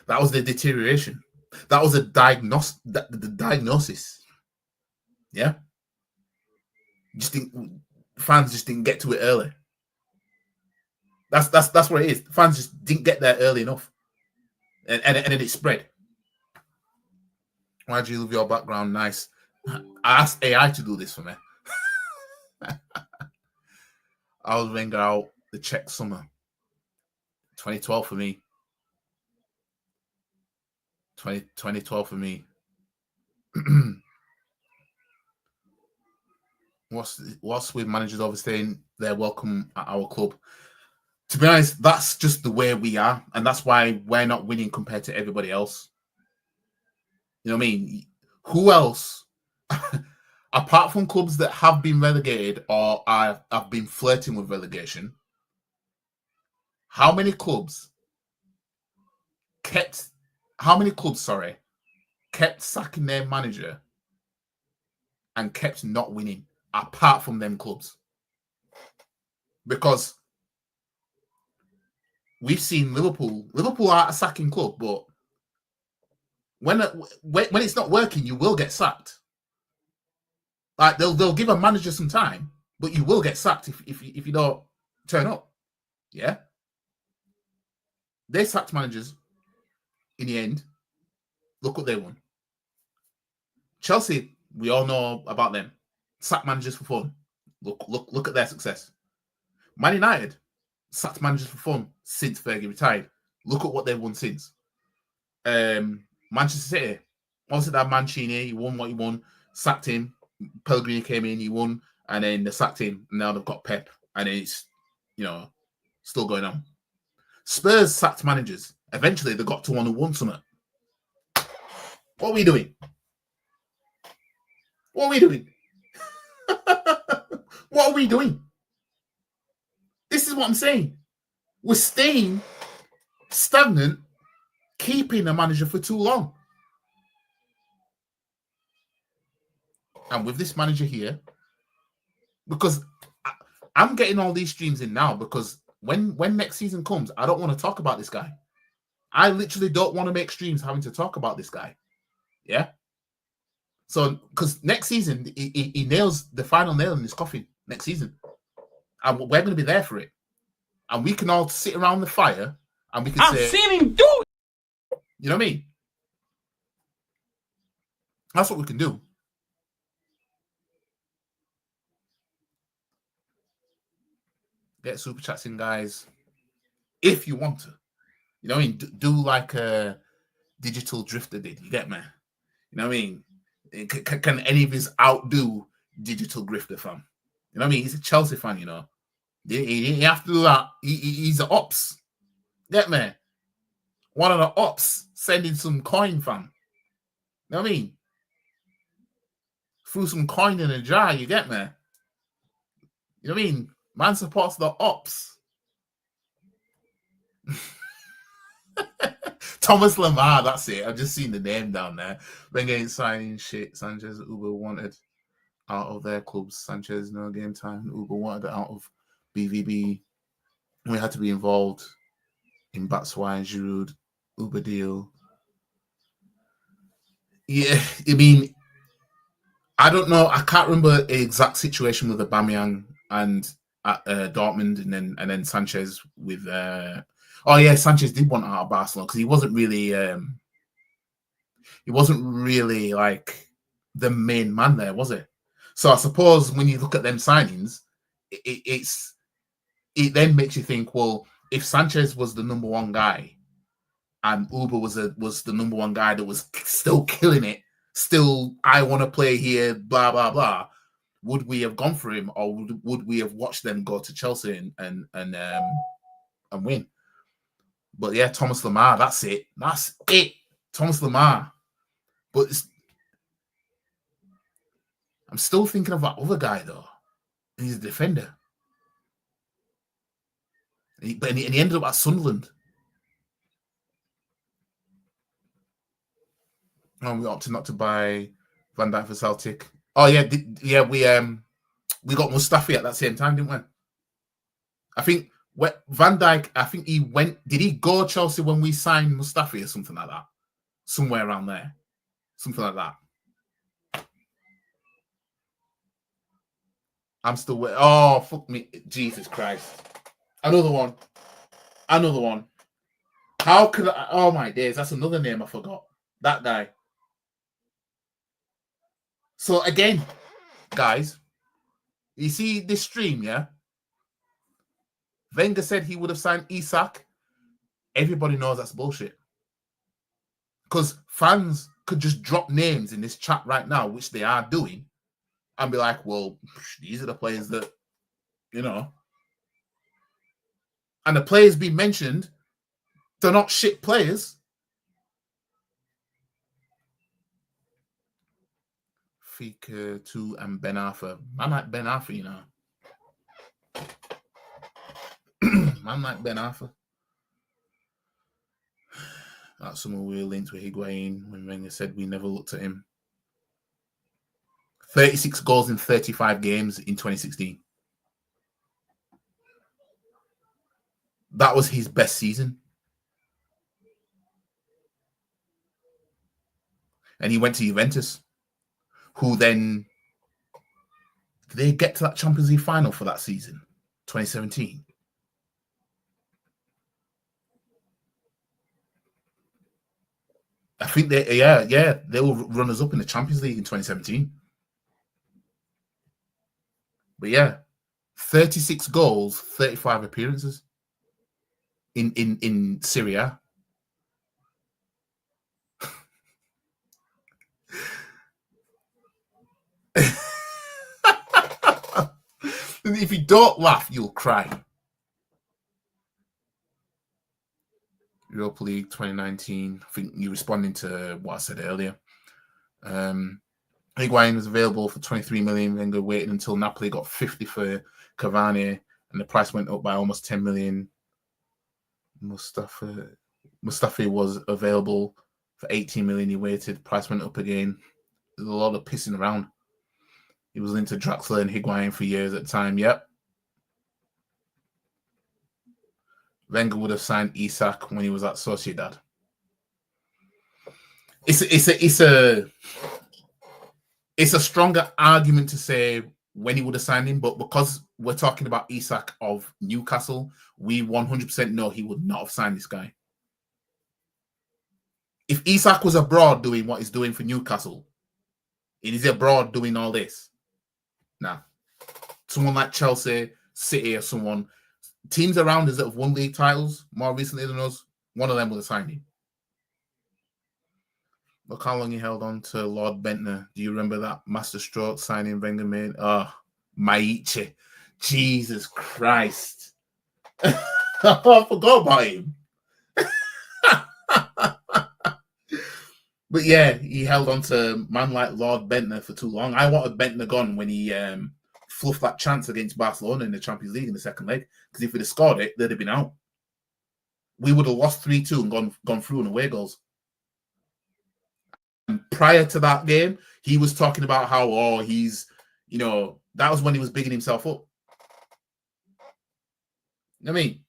That was the deterioration. That was the diagnosis. Yeah. Just think fans just didn't get to it early. That's what it is. Fans just didn't get there early enough, and then it spread. Why do you love your background? Nice. I asked AI to do this for me. I was Wenger out the Czech summer. 2012 for me. 2012 for me. What's with managers overstaying their welcome at our club? To be honest, that's just the way we are, and that's why we're not winning compared to everybody else. You know what I mean? Who else, apart from clubs that have been relegated or have been flirting with relegation, how many clubs kept sacking their manager and kept not winning, apart from them clubs? Because we've seen Liverpool are a sacking club, but when it's not working, you will get sacked. Like they'll give a manager some time, but you will get sacked if you don't turn up. Yeah, they sacked managers. In the end, look what they won. Chelsea, we all know about them. Sacked managers for fun. Look at their success. Man United sacked managers for fun since Fergie retired. Look at what they've won since. Manchester City, obviously that Mancini, he won what he won, sacked him. Pellegrini came in, he won, and then they sacked him. And now they've got Pep, and it's still going on. Spurs sacked managers. Eventually, they got to one who won something. What are we doing? What are we doing? What are we doing? This is what I'm saying. We're staying stagnant, keeping a manager for too long. And with this manager here, because I'm getting all these streams in now, because when next season comes, I don't want to talk about this guy. I literally don't want to make streams having to talk about this guy. Yeah? So, because next season, he nails the final nail in his coffin next season. And we're going to be there for it. And we can all sit around the fire and we can say... I've seen him do it! You know what I mean? That's what we can do. Get super chats in, guys. If you want to. You know what I mean? Do like a digital drifter did. You get me? You know what I mean? Can any of his outdo digital grifter fan? You know what I mean? He's a Chelsea fan, you know. He have to do that. He's an ops. Get me? One of the ops sending some coin, fam. You know what I mean? Threw some coin in a jar, you get me? You know what I mean? Man supports the ops. Thomas Lamar, that's it. I've just seen the name down there. Wenger ain't signing shit. Sanchez, Uber wanted out of their clubs. Sanchez, no game time. Uber wanted out of BVB. We had to be involved in Batshuayi, Giroud, Uber deal. Yeah, I mean, I don't know. I can't remember the exact situation with Aubameyang and at Dortmund, and then Sanchez with. Oh yeah, Sanchez did want out of Barcelona because he wasn't really like the main man there, was it? So I suppose when you look at them signings, it then makes you think, well, if Sanchez was the number one guy and Uber was the number one guy that was still killing it, still I want to play here, blah blah blah, would we have gone for him, or would we have watched them go to Chelsea and win? But yeah, Thomas Lamar, that's it. That's it. Thomas Lamar. But I'm still thinking of that other guy, though. And he's a defender. And he ended up at Sunderland. Oh, we opted not to buy Van Dijk for Celtic. Oh, yeah. We got Mustafi at that same time, didn't we? I think... Van Dijk, I think he went... Did he go Chelsea when we signed Mustafi or something like that? Somewhere around there. Something like that. I'm still waiting. Oh, fuck me. Jesus Christ. Another one. How could I? Oh, my days. That's another name I forgot. That guy. So, again, guys, you see this stream, yeah? Wenger said he would have signed Isak. Everybody knows that's bullshit. Because fans could just drop names in this chat right now, which they are doing, and be like, well, these are the players that, you know. And the players being mentioned, they're not shit players. Fika 2 and Ben Arthur. Man like Ben Arthur, you know. Man like Ben Arthur. That's someone we were linked with Higuain when Wenger said we never looked at him. 36 goals in 35 games in 2016. That was his best season. And he went to Juventus, who then, did they get to that Champions League final for that season, 2017? I think they were runners up in the Champions League in 2017. But yeah, 36 goals, 35 appearances in Syria. If you don't laugh, you'll cry. Europa League 2019. I think you're responding to what I said earlier. Higuain was available for 23 million. Wenger waited until Napoli got 50 for Cavani, and the price went up by almost 10 million. Mustafi was available for 18 million. He waited. Price went up again. There's a lot of pissing around. He was linked to Draxler and Higuain for years at the time. Yep. Wenger would have signed Isak when he was at Sociedad. It's a stronger argument to say when he would have signed him, but because we're talking about Isak of Newcastle, we 100% know he would not have signed this guy. If Isak was abroad doing what he's doing for Newcastle, and he's abroad doing all this, nah. Someone like Chelsea, City, or someone, teams around us that have won league titles more recently than us, one of them would have signed him. Look how long he held on to Lord Bentner. Do you remember that masterstroke signing Wenger made? Oh, Maichi. Jesus Christ. I forgot about him. But yeah, he held on to man like Lord Bentner for too long. I wanted Bentner gone when he fluffed that chance against Barcelona in the Champions League in the second leg. Because if we'd have scored it, they'd have been out. We would have lost 3-2 and gone through in away goals. And prior to that game, he was talking about how, he's, that was when he was bigging himself up. I mean,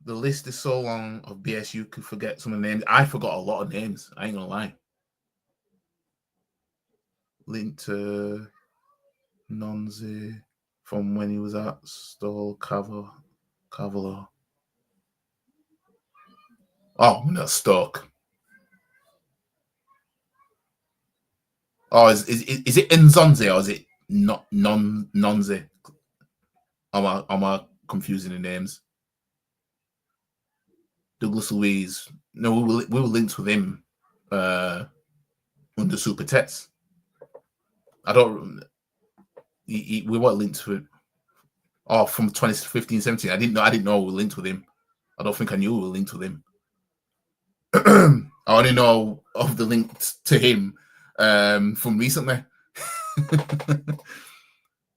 the list is so long of BS, you could forget some of the names. I forgot a lot of names. I ain't gonna lie. Linked to Nonzi from when he was at Stoll Cavallo. Oh, not Stoke. Oh, is it Nzonzi or is it not Nonzi? Am I confusing the names? Douglas Luiz. No, we were linked with him under Super Tets. I don't. We weren't linked with. Oh, from 2015-17. I didn't know we were linked with him. I don't think I knew we were linked with him. I only know of the link to him from recently.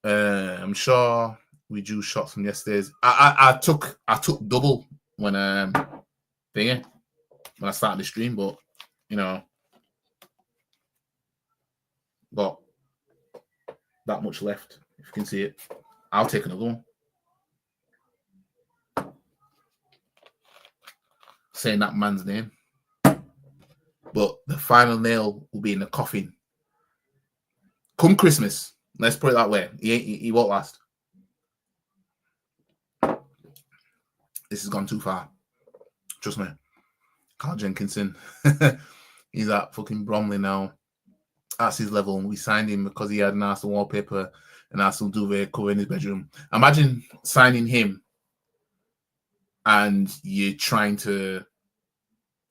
I'm sure we drew shots from yesterday's. I took double when I started the stream, but got that much left. If you can see it, I'll take another one. Saying that man's name. But the final nail will be in the coffin Come Christmas, let's put it that way. He won't last. This has gone too far. Trust me. Carl Jenkinson. He's at fucking Bromley now. That's his level. And we signed him because he had an Arsenal wallpaper and Arsenal duvet cover in his bedroom. Imagine signing him and you're trying to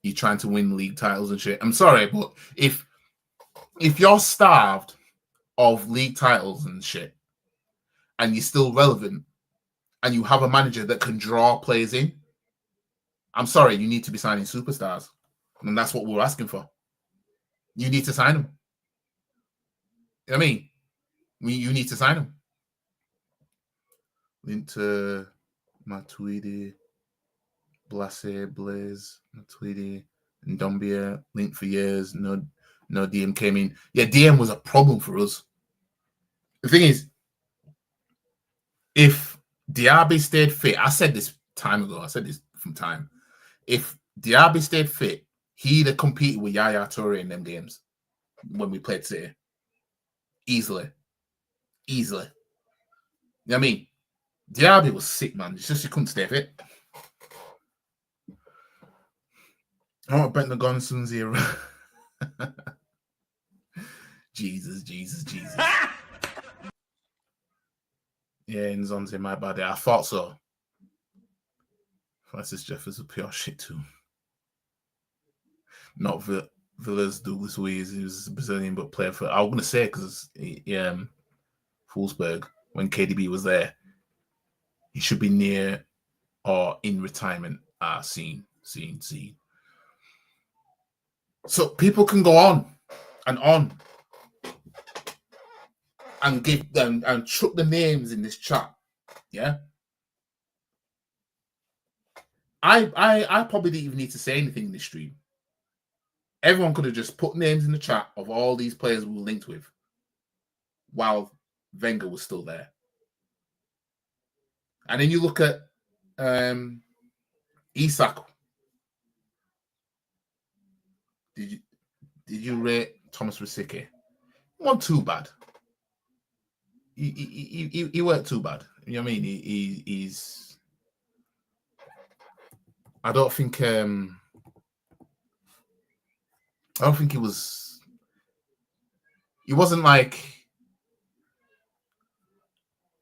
win league titles and shit. I'm sorry, but if you're starved of league titles and shit and you're still relevant and you have a manager that can draw players in, I'm sorry, you need to be signing superstars. And that's what we're asking for. You need to sign them. You know what I mean? You need to sign them. Link to Matuidi, Blase, Blaze, Matuidi, and Dombia. Linked for years. No DM came in. Yeah, DM was a problem for us. The thing is, if Diaby stayed fit, I said this time ago. I said this from time. If Diaby stayed fit, he'd have competed with Yaya Toure in them games when we played City. Easily. You know what I mean? Diaby was sick, man. It's just he couldn't stay fit. I want Brendan Gonson's here. Jesus. Yeah, Nzonzi, my bad. I thought so. Francis Jeffers was pure shit too. Not Villas Douglas Luiz, he was Brazilian but played for. I was going to say because Wolfsburg when KDB was there, he should be near or in retirement. Seen. So people can go on and give them and chuck the names in this chat. Yeah. I probably didn't even need to say anything in this stream. Everyone could have just put names in the chat of all these players we were linked with while Wenger was still there. And then you look at Isak. Did you rate Thomas Rosicky? Not too bad. He weren't too bad. You know what I mean? He's. I don't think he was. He wasn't like.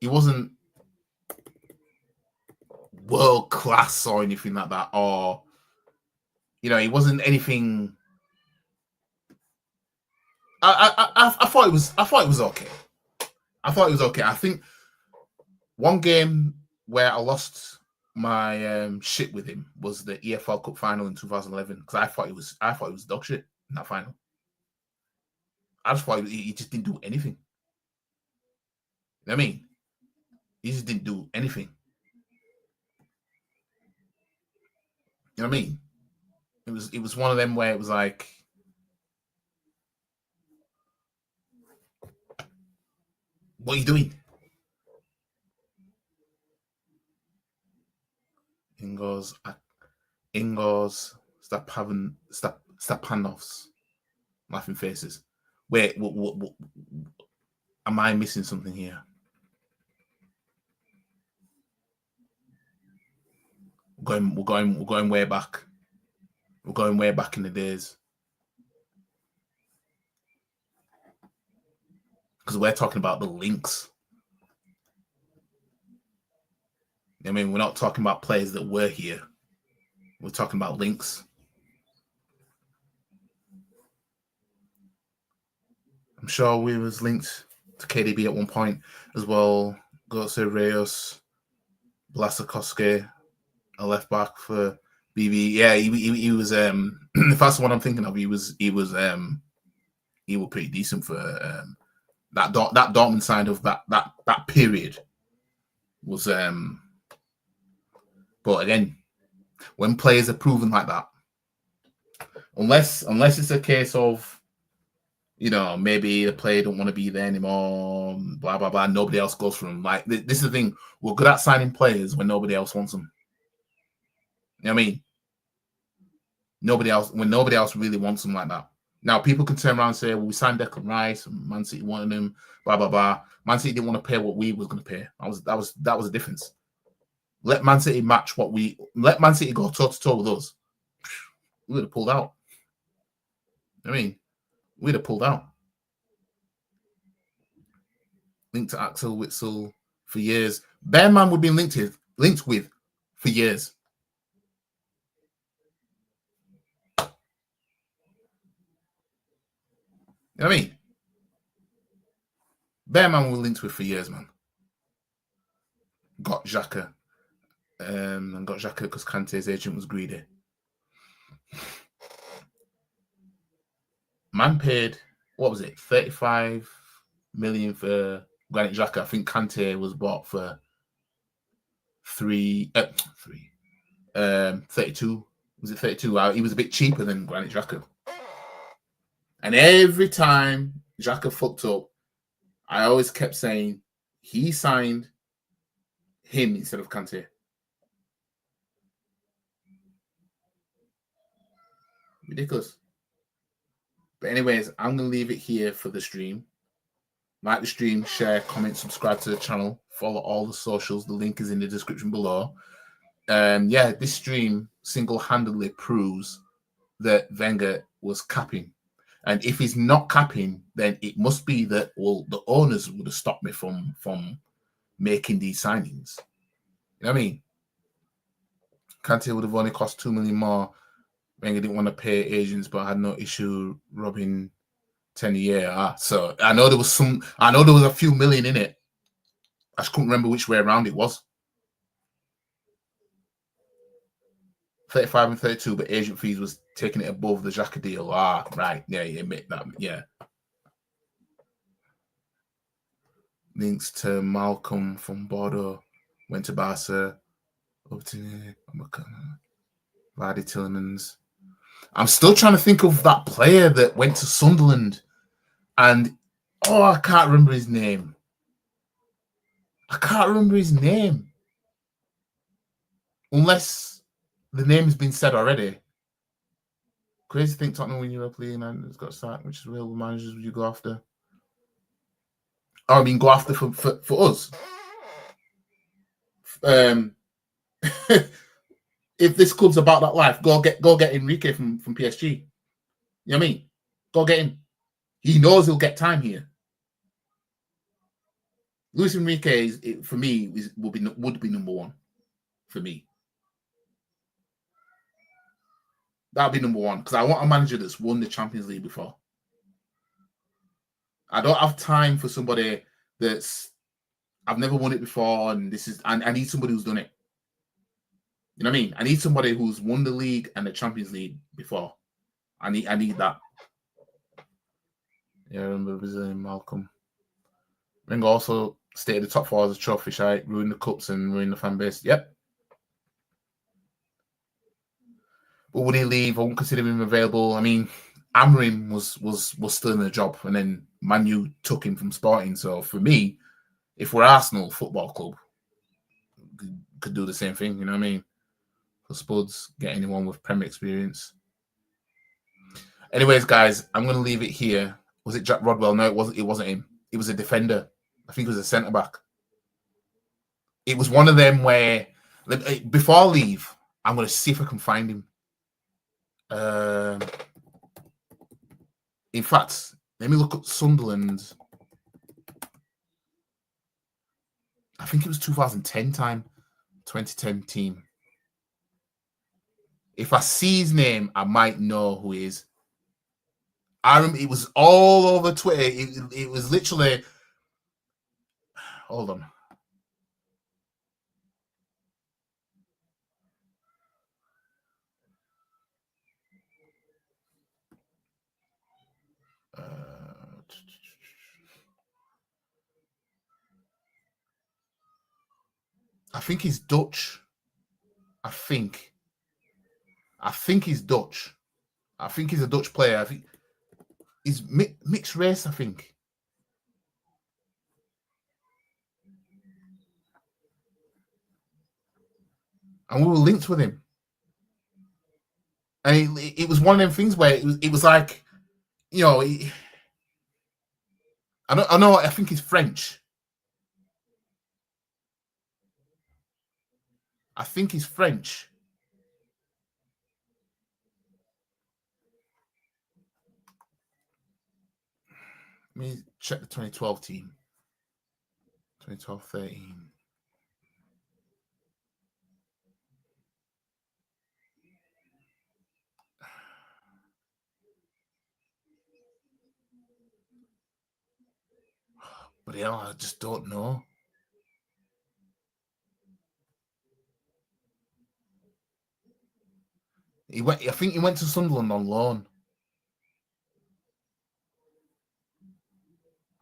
He wasn't world class or anything like that, or he wasn't anything. I thought it was. I thought it was okay. I think one game where I lost my shit with him was the EFL Cup final in 2011 because I thought he was dog shit in that final. I just thought he just didn't do anything. You know what I mean? He just didn't do anything. You know what I mean? It was one of them where it was like, what are you doing? Ingos, Stepanovs, laughing faces. Wait, what am I missing something here? We're going way back. We're going way back in the days. Because we're talking about the links. I mean, we're not talking about players that were here. We're talking about links. I'm sure we was linked to KDB at one point as well. Gotse Reyes, Blasakowski, a left back for BB. Yeah, he was if that's the one I'm thinking of, he was pretty decent for that Dortmund side of that period was but again, when players are proven like that, unless it's a case of maybe the player don't want to be there anymore, blah blah blah, nobody else goes for them. Like this is the thing, we're good at signing players when nobody else wants them. You know what I mean? When nobody else really wants them like that. Now people can turn around and say, well, we signed Declan Rice, and Man City wanted him, blah blah blah. Man City didn't want to pay what we was going to pay. That was the difference. Let Man City match what we let Man City go toe to toe with us. We would have pulled out. I mean, we'd have pulled out. Linked to Axel Witsel for years. Bearman would be linked with for years. You know what I mean? Bearman was linked with for years, man. Got Xhaka. And got Xhaka because Kante's agent was greedy. Man paid, what was it, 35 million for Granit Xhaka. I think Kante was bought for 32. Was it 32? He was a bit cheaper than Granit Xhaka. And every time Xhaka fucked up, I always kept saying he signed him instead of Kante. Ridiculous. But anyways, I'm going to leave it here for the stream. Like the stream, share, comment, subscribe to the channel, follow all the socials. The link is in the description below. Yeah, this stream single-handedly proves that Wenger was capping. And if he's not capping, then it must be that, well, the owners would have stopped me from making these signings. You know what I mean? Kante would have only cost 2 million more. Wenger didn't want to pay agents, but had no issue robbing 10 a year. So I know there was a few million in it. I just couldn't remember which way around it was. 35 and 32, but agent fees was taking it above the Xhaka deal. Right. Yeah, you admit that. Yeah. Links to Malcolm from Bordeaux. Went to Barca. Up to Vardy Tillemans. I'm still trying to think of that player that went to Sunderland. And, I can't remember his name. Unless the name has been said already. Crazy thing Tottenham win Europa League and it's got sacked. Which real managers would you go after? Go after for us. If this club's about that life, go get Enrique from PSG. You know what I mean? Go get him. He knows he'll get time here. Luis Enrique for me would be number one for me. That'll be number one because I want a manager that's won the Champions League before. I don't have time for somebody I've never won it before, and I need somebody who's done it. You know what I mean? I need somebody who's won the league and the Champions League before. I need that. Yeah, I remember Brazilian Malcolm. Wenger also stated the top four as a trophy shite, ruined the cups and ruined the fan base. Yep. But would he leave? I wouldn't consider him available. I mean, Amorim was still in the job, and then Man U took him from Sporting. So for me, if we're Arsenal Football Club, could do the same thing. You know what I mean? For Spuds, get anyone with Premier experience. Anyways, guys, I'm going to leave it here. Was it Jack Rodwell? No, it wasn't. It wasn't him. It was a defender. I think it was a centre back. It was one of them where before I leave, I'm going to see if I can find him. In fact, let me look up Sunderland. I think it was 2010 time, 2010 team. If I see his name, I might know who he is. I remember it was all over Twitter. It was literally. Hold on. I think he's Dutch. I think he's Dutch. I think he's a Dutch player. I think he's mixed race, I think. And we were linked with him. And it was one of them things where it was like you know, I know. I think he's French. I think he's French. Let me check the 2012 team. 2012-13. But yeah, I just don't know. I think he went to Sunderland on loan.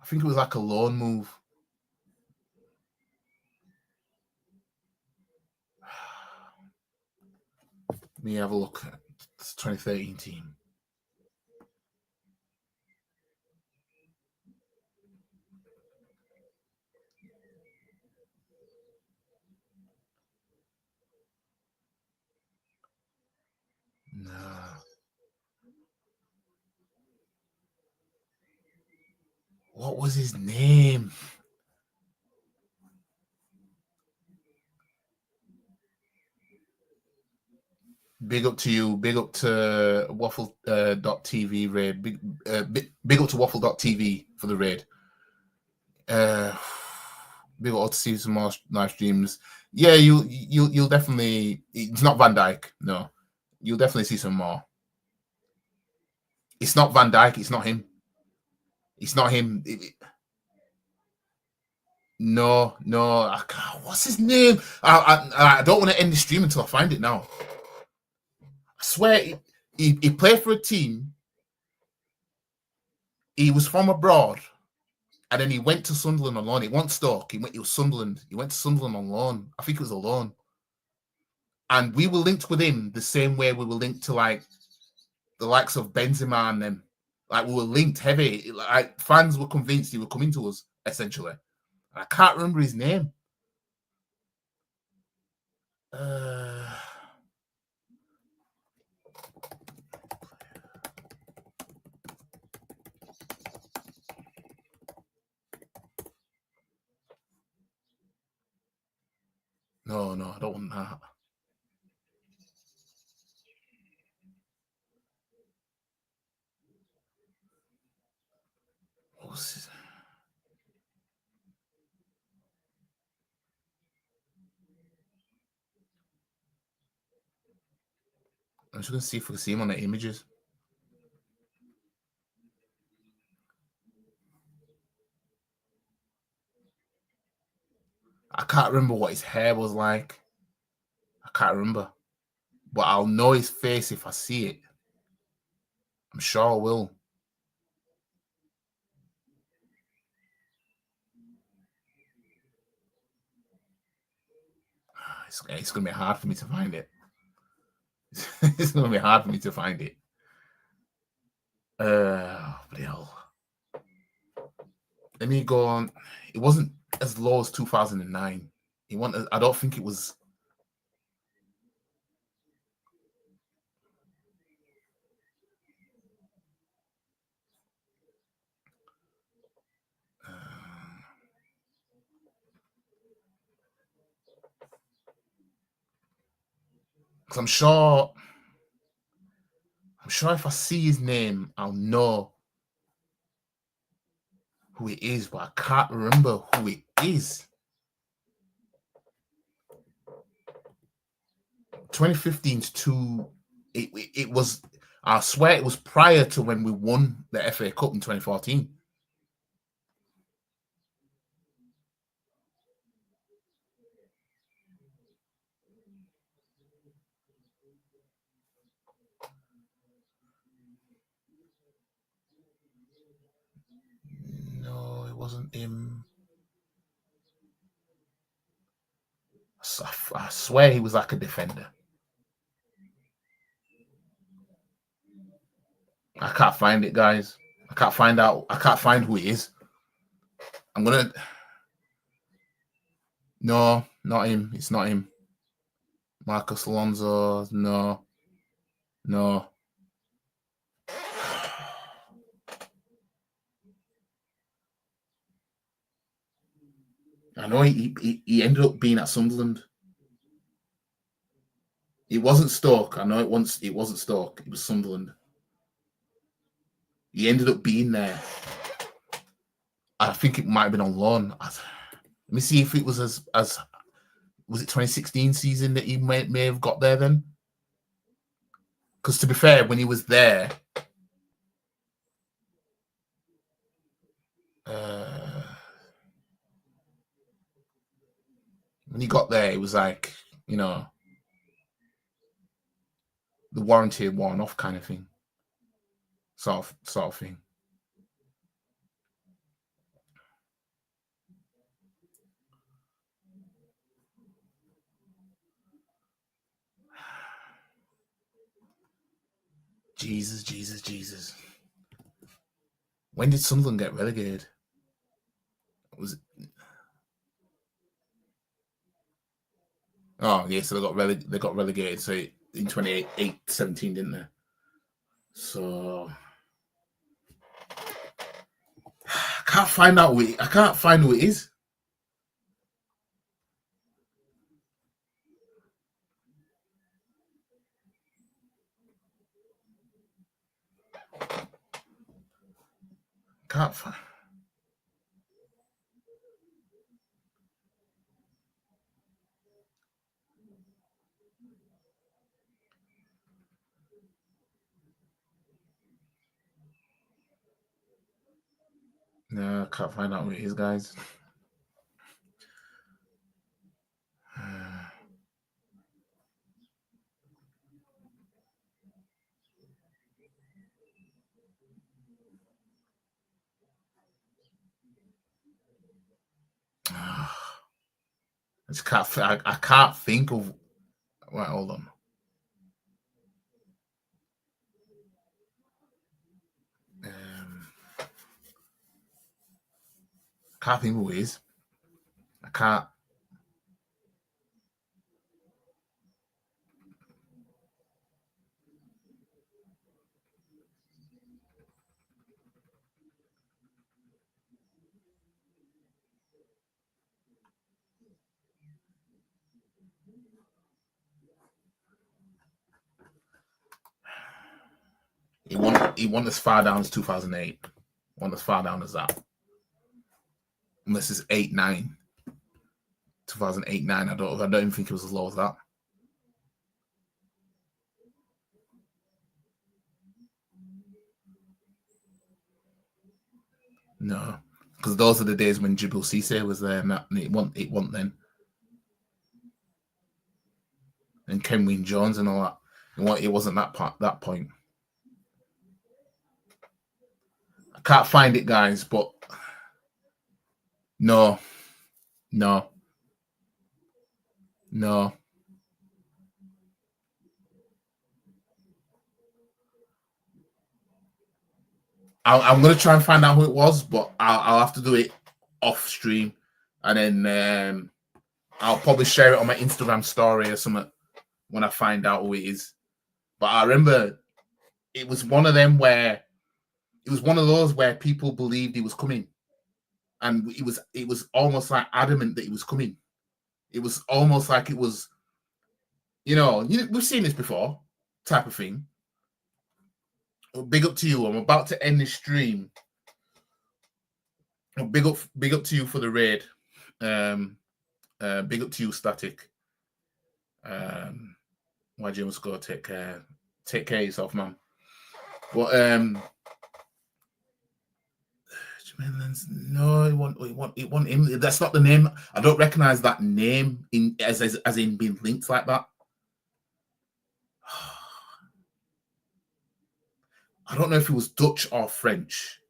I think it was like a loan move. Let me have a look at the 2013 team. Nah. What was his name? Big up to you. Big up to waffle.tv raid. Big up to waffle.tv for the raid. Big up to see some more live streams. Yeah, you'll definitely. It's not Van Dijk. No, you'll definitely see some more. It's not Van Dijk. It's not him. It's not him. No. I can't, what's his name? I don't want to end the stream until I find it now. I swear he played for a team. He was from abroad, and then he went to Sunderland on loan. It wasn't Stoke. He was Sunderland. He went to Sunderland on loan. I think it was a loan. And we were linked with him the same way we were linked to like the likes of Benzema and them. Like we were linked heavy. Like fans were convinced he would come into us, essentially. I can't remember his name. No, I don't want that. What was his... I'm just going to see if we can see him on the images. I can't remember what his hair was like. I can't remember. But I'll know his face if I see it. I'm sure I will. It's going to be hard for me to find it. It's going to be hard for me to find it. Bloody hell. Let me go on. It wasn't as low as 2009. I don't think it was. Because I'm sure if I see his name, I'll know who it is, but I can't remember who it is. 2015's it was, I swear it was prior to when we won the FA Cup in 2014. No, it wasn't him. I swear he was like a defender. I can't find it, guys. I can't find who he is. I'm gonna. No, not him. It's not him. Marcus Alonso. No. I know he ended up being at Sunderland. It wasn't Stoke. I know it wasn't Stoke. It was Sunderland. He ended up being there. I think it might have been on loan. Let me see if it was as was it 2016 season that he may have got there then? Because to be fair, when he was there, when he got there, it was like, you know, the warranty had worn off kind of thing. Sort of thing. Jesus. When did Sunderland get relegated? Was it? Oh, yeah, so they got relegated. So in 2017, didn't they? So I can't find who it is. Can't find. No, I can't find out who it is, guys. I can't think of. Right, hold on. Can't think who it is. I can't. He won as far down as 2008. Won as far down as that. Unless it's 8-9. 2008-9. I don't even think it was as low as that. No, because those are the days when Djibril Cissé was there, and it wasn't then. And Kenwyn Jones and all that. It wasn't that point. I can't find it, guys, but no. I'm going to try and find out who it was, but I'll have to do it off stream, and then I'll probably share it on my Instagram story or something when I find out who it is. But I remember it was one of them where it was one of those where people believed he was coming, and it was almost like adamant that he was coming. It was almost like it was, we've seen this before, type of thing. Big up to you. I'm about to end this stream. Big up to you for the raid. Big up to you, Static. Why James go take care of yourself, man. But no, it want him. That's not the name. I don't recognize that name as in being linked like that. I don't know if it was Dutch or French.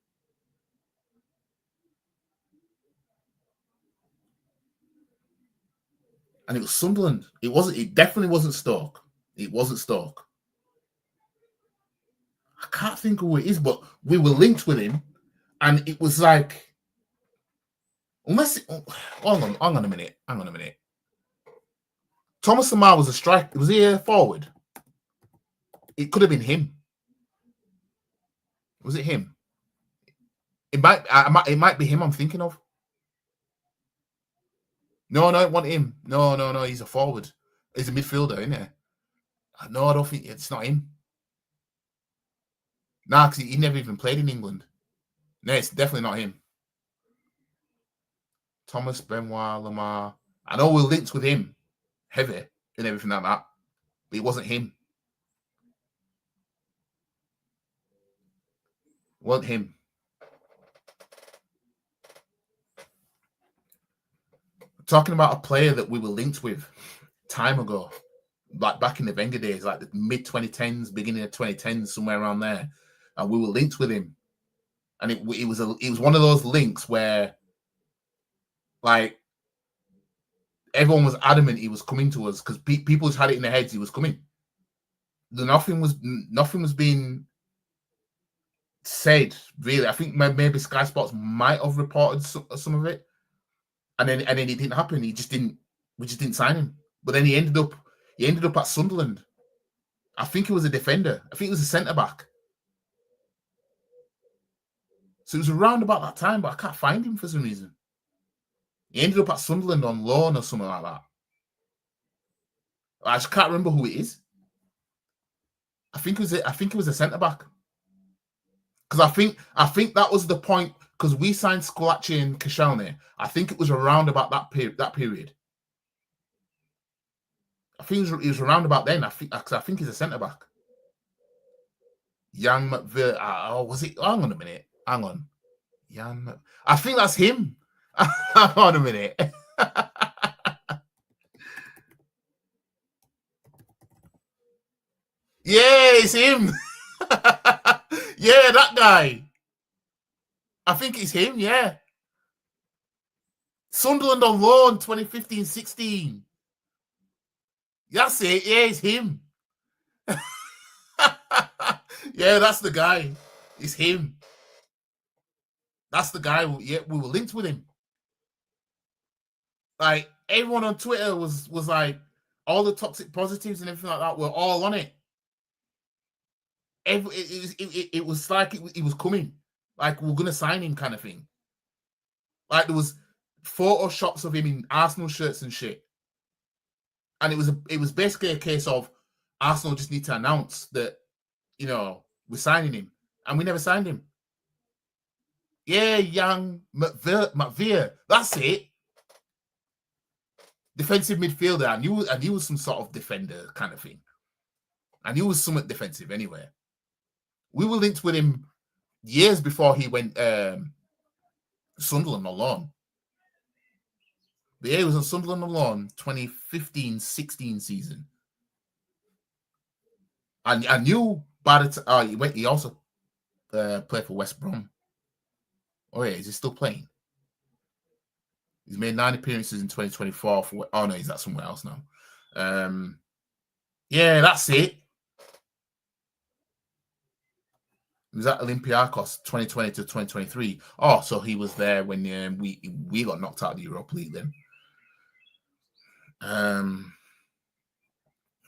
And it was Sunderland. It definitely wasn't Stoke. It wasn't Stoke. I can't think of who it is, but we were linked with him, and it was like, hang on a minute. Thomas Lamar was a striker. Was he a forward? It could have been him. Was it him? It might be him I'm thinking of. No, I don't want him. No. He's a forward. He's a midfielder, isn't he? No, I don't think it's not him. Nah, because he never even played in England. No, it's definitely not him. Thomas Benoit Lamar. I know we're linked with him heavy and everything like that, but it wasn't him. It wasn't him. Talking about a player that we were linked with time ago, like back in the Wenger days, like the mid 2010s, beginning of 2010s, somewhere around there, and we were linked with him, and it was one of those links where, like, everyone was adamant he was coming to us because people just had it in their heads he was coming. Nothing was being said really. I think maybe Sky Sports might have reported some of it, and then it didn't happen. We just didn't sign him. But then he ended up at Sunderland. I think he was a defender. I think he was a centre back. So it was around about that time, but I can't find him for some reason. He ended up at Sunderland on loan or something like that. I just can't remember who it is. I think it was a centre back. Because I think that was the point, because we signed Squillaci and Koscielny. I think it was around about that period. I think it was around about then. I think he's a centre back. Jan McVeigh. Oh, was it? Hang on a minute. Hang on. I think that's him. Hang on a minute. Yeah, it's him. Yeah, that guy. I think it's him, yeah. Sunderland on loan, 2015-16. That's it. Yeah, it's him. Yeah, that's the guy. It's him. That's the guy. Yeah, we were linked with him. Like, everyone on Twitter was like, all the toxic positives and everything like that were all on it. It was like it was coming. Like, we're going to sign him kind of thing. Like, there was photo shots of him in Arsenal shirts and shit. And it was basically a case of Arsenal just need to announce that, you know, we're signing him. And we never signed him. Yeah, young McVeigh. That's it. Defensive midfielder. I knew he was some sort of defender kind of thing. I knew he was somewhat defensive anyway. We were linked with him years before he went Sunderland on loan. But yeah, he was on Sunderland on loan 2015-16 season. And I knew by the time he also played for West Brom. Oh yeah, is he still playing? He's made 9 appearances in 2024. Oh no, he's at somewhere else now. Yeah, that's it. He was at Olympiacos 2020 to 2023. Oh, so he was there when we got knocked out of the Europa League then.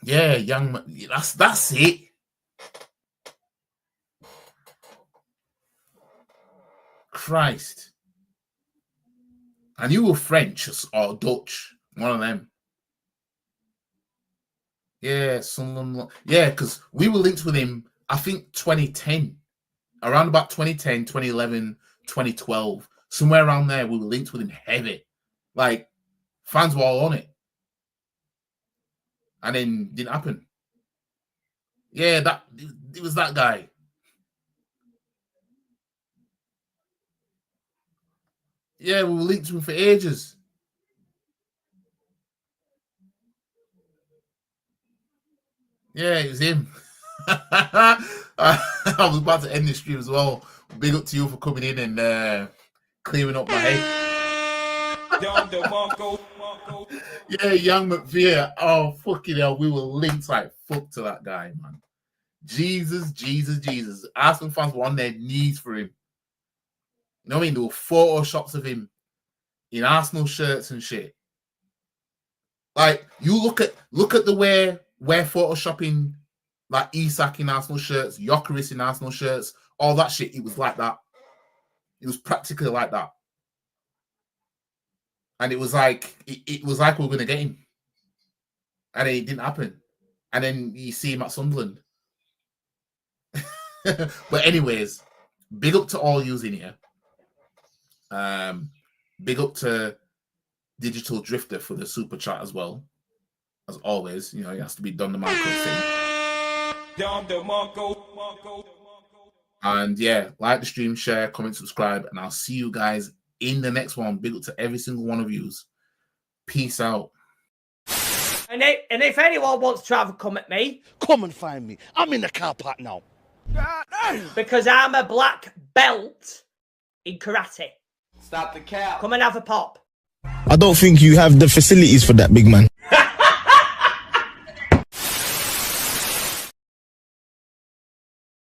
Yeah, young. That's it. Christ. And you were French or Dutch, one of them. Yeah, someone. Yeah, because we were linked with him, I think 2010. Around about 2010, 2011, 2012. Somewhere around there, we were linked with him heavy. Like, fans were all on it. And then it didn't happen. Yeah, it was that guy. Yeah, we were linked to him for ages. Yeah, it was him. I was about to end this stream as well. Big up to you for coming in and clearing up my head. Yeah, young McVeigh. Oh, fucking hell. We were linked like fuck to that guy, man. Jesus. Arsenal fans were on their knees for him. You know what I mean? There were photo shots of him in Arsenal shirts and shit. Like, you look at the way we're photoshopping, like Isak in Arsenal shirts, Jokeris in Arsenal shirts, all that shit. It was like that. It was practically like that. And it was like it was like we were going to get him, and it didn't happen. And then you see him at Sunderland. But anyways, big up to all yous in here. Big up to Digital Drifter for the super chat as well. As always, you know, it has to be done the Marco thing. And yeah, like the stream, share, comment, subscribe, and I'll see you guys in the next one. Big up to every single one of yous. Peace out. And if anyone wants to have a come at me, come and find me. I'm in the car park now. Because I'm a black belt in karate. Stop the cap. Come and have a pop. I don't think you have the facilities for that, big man.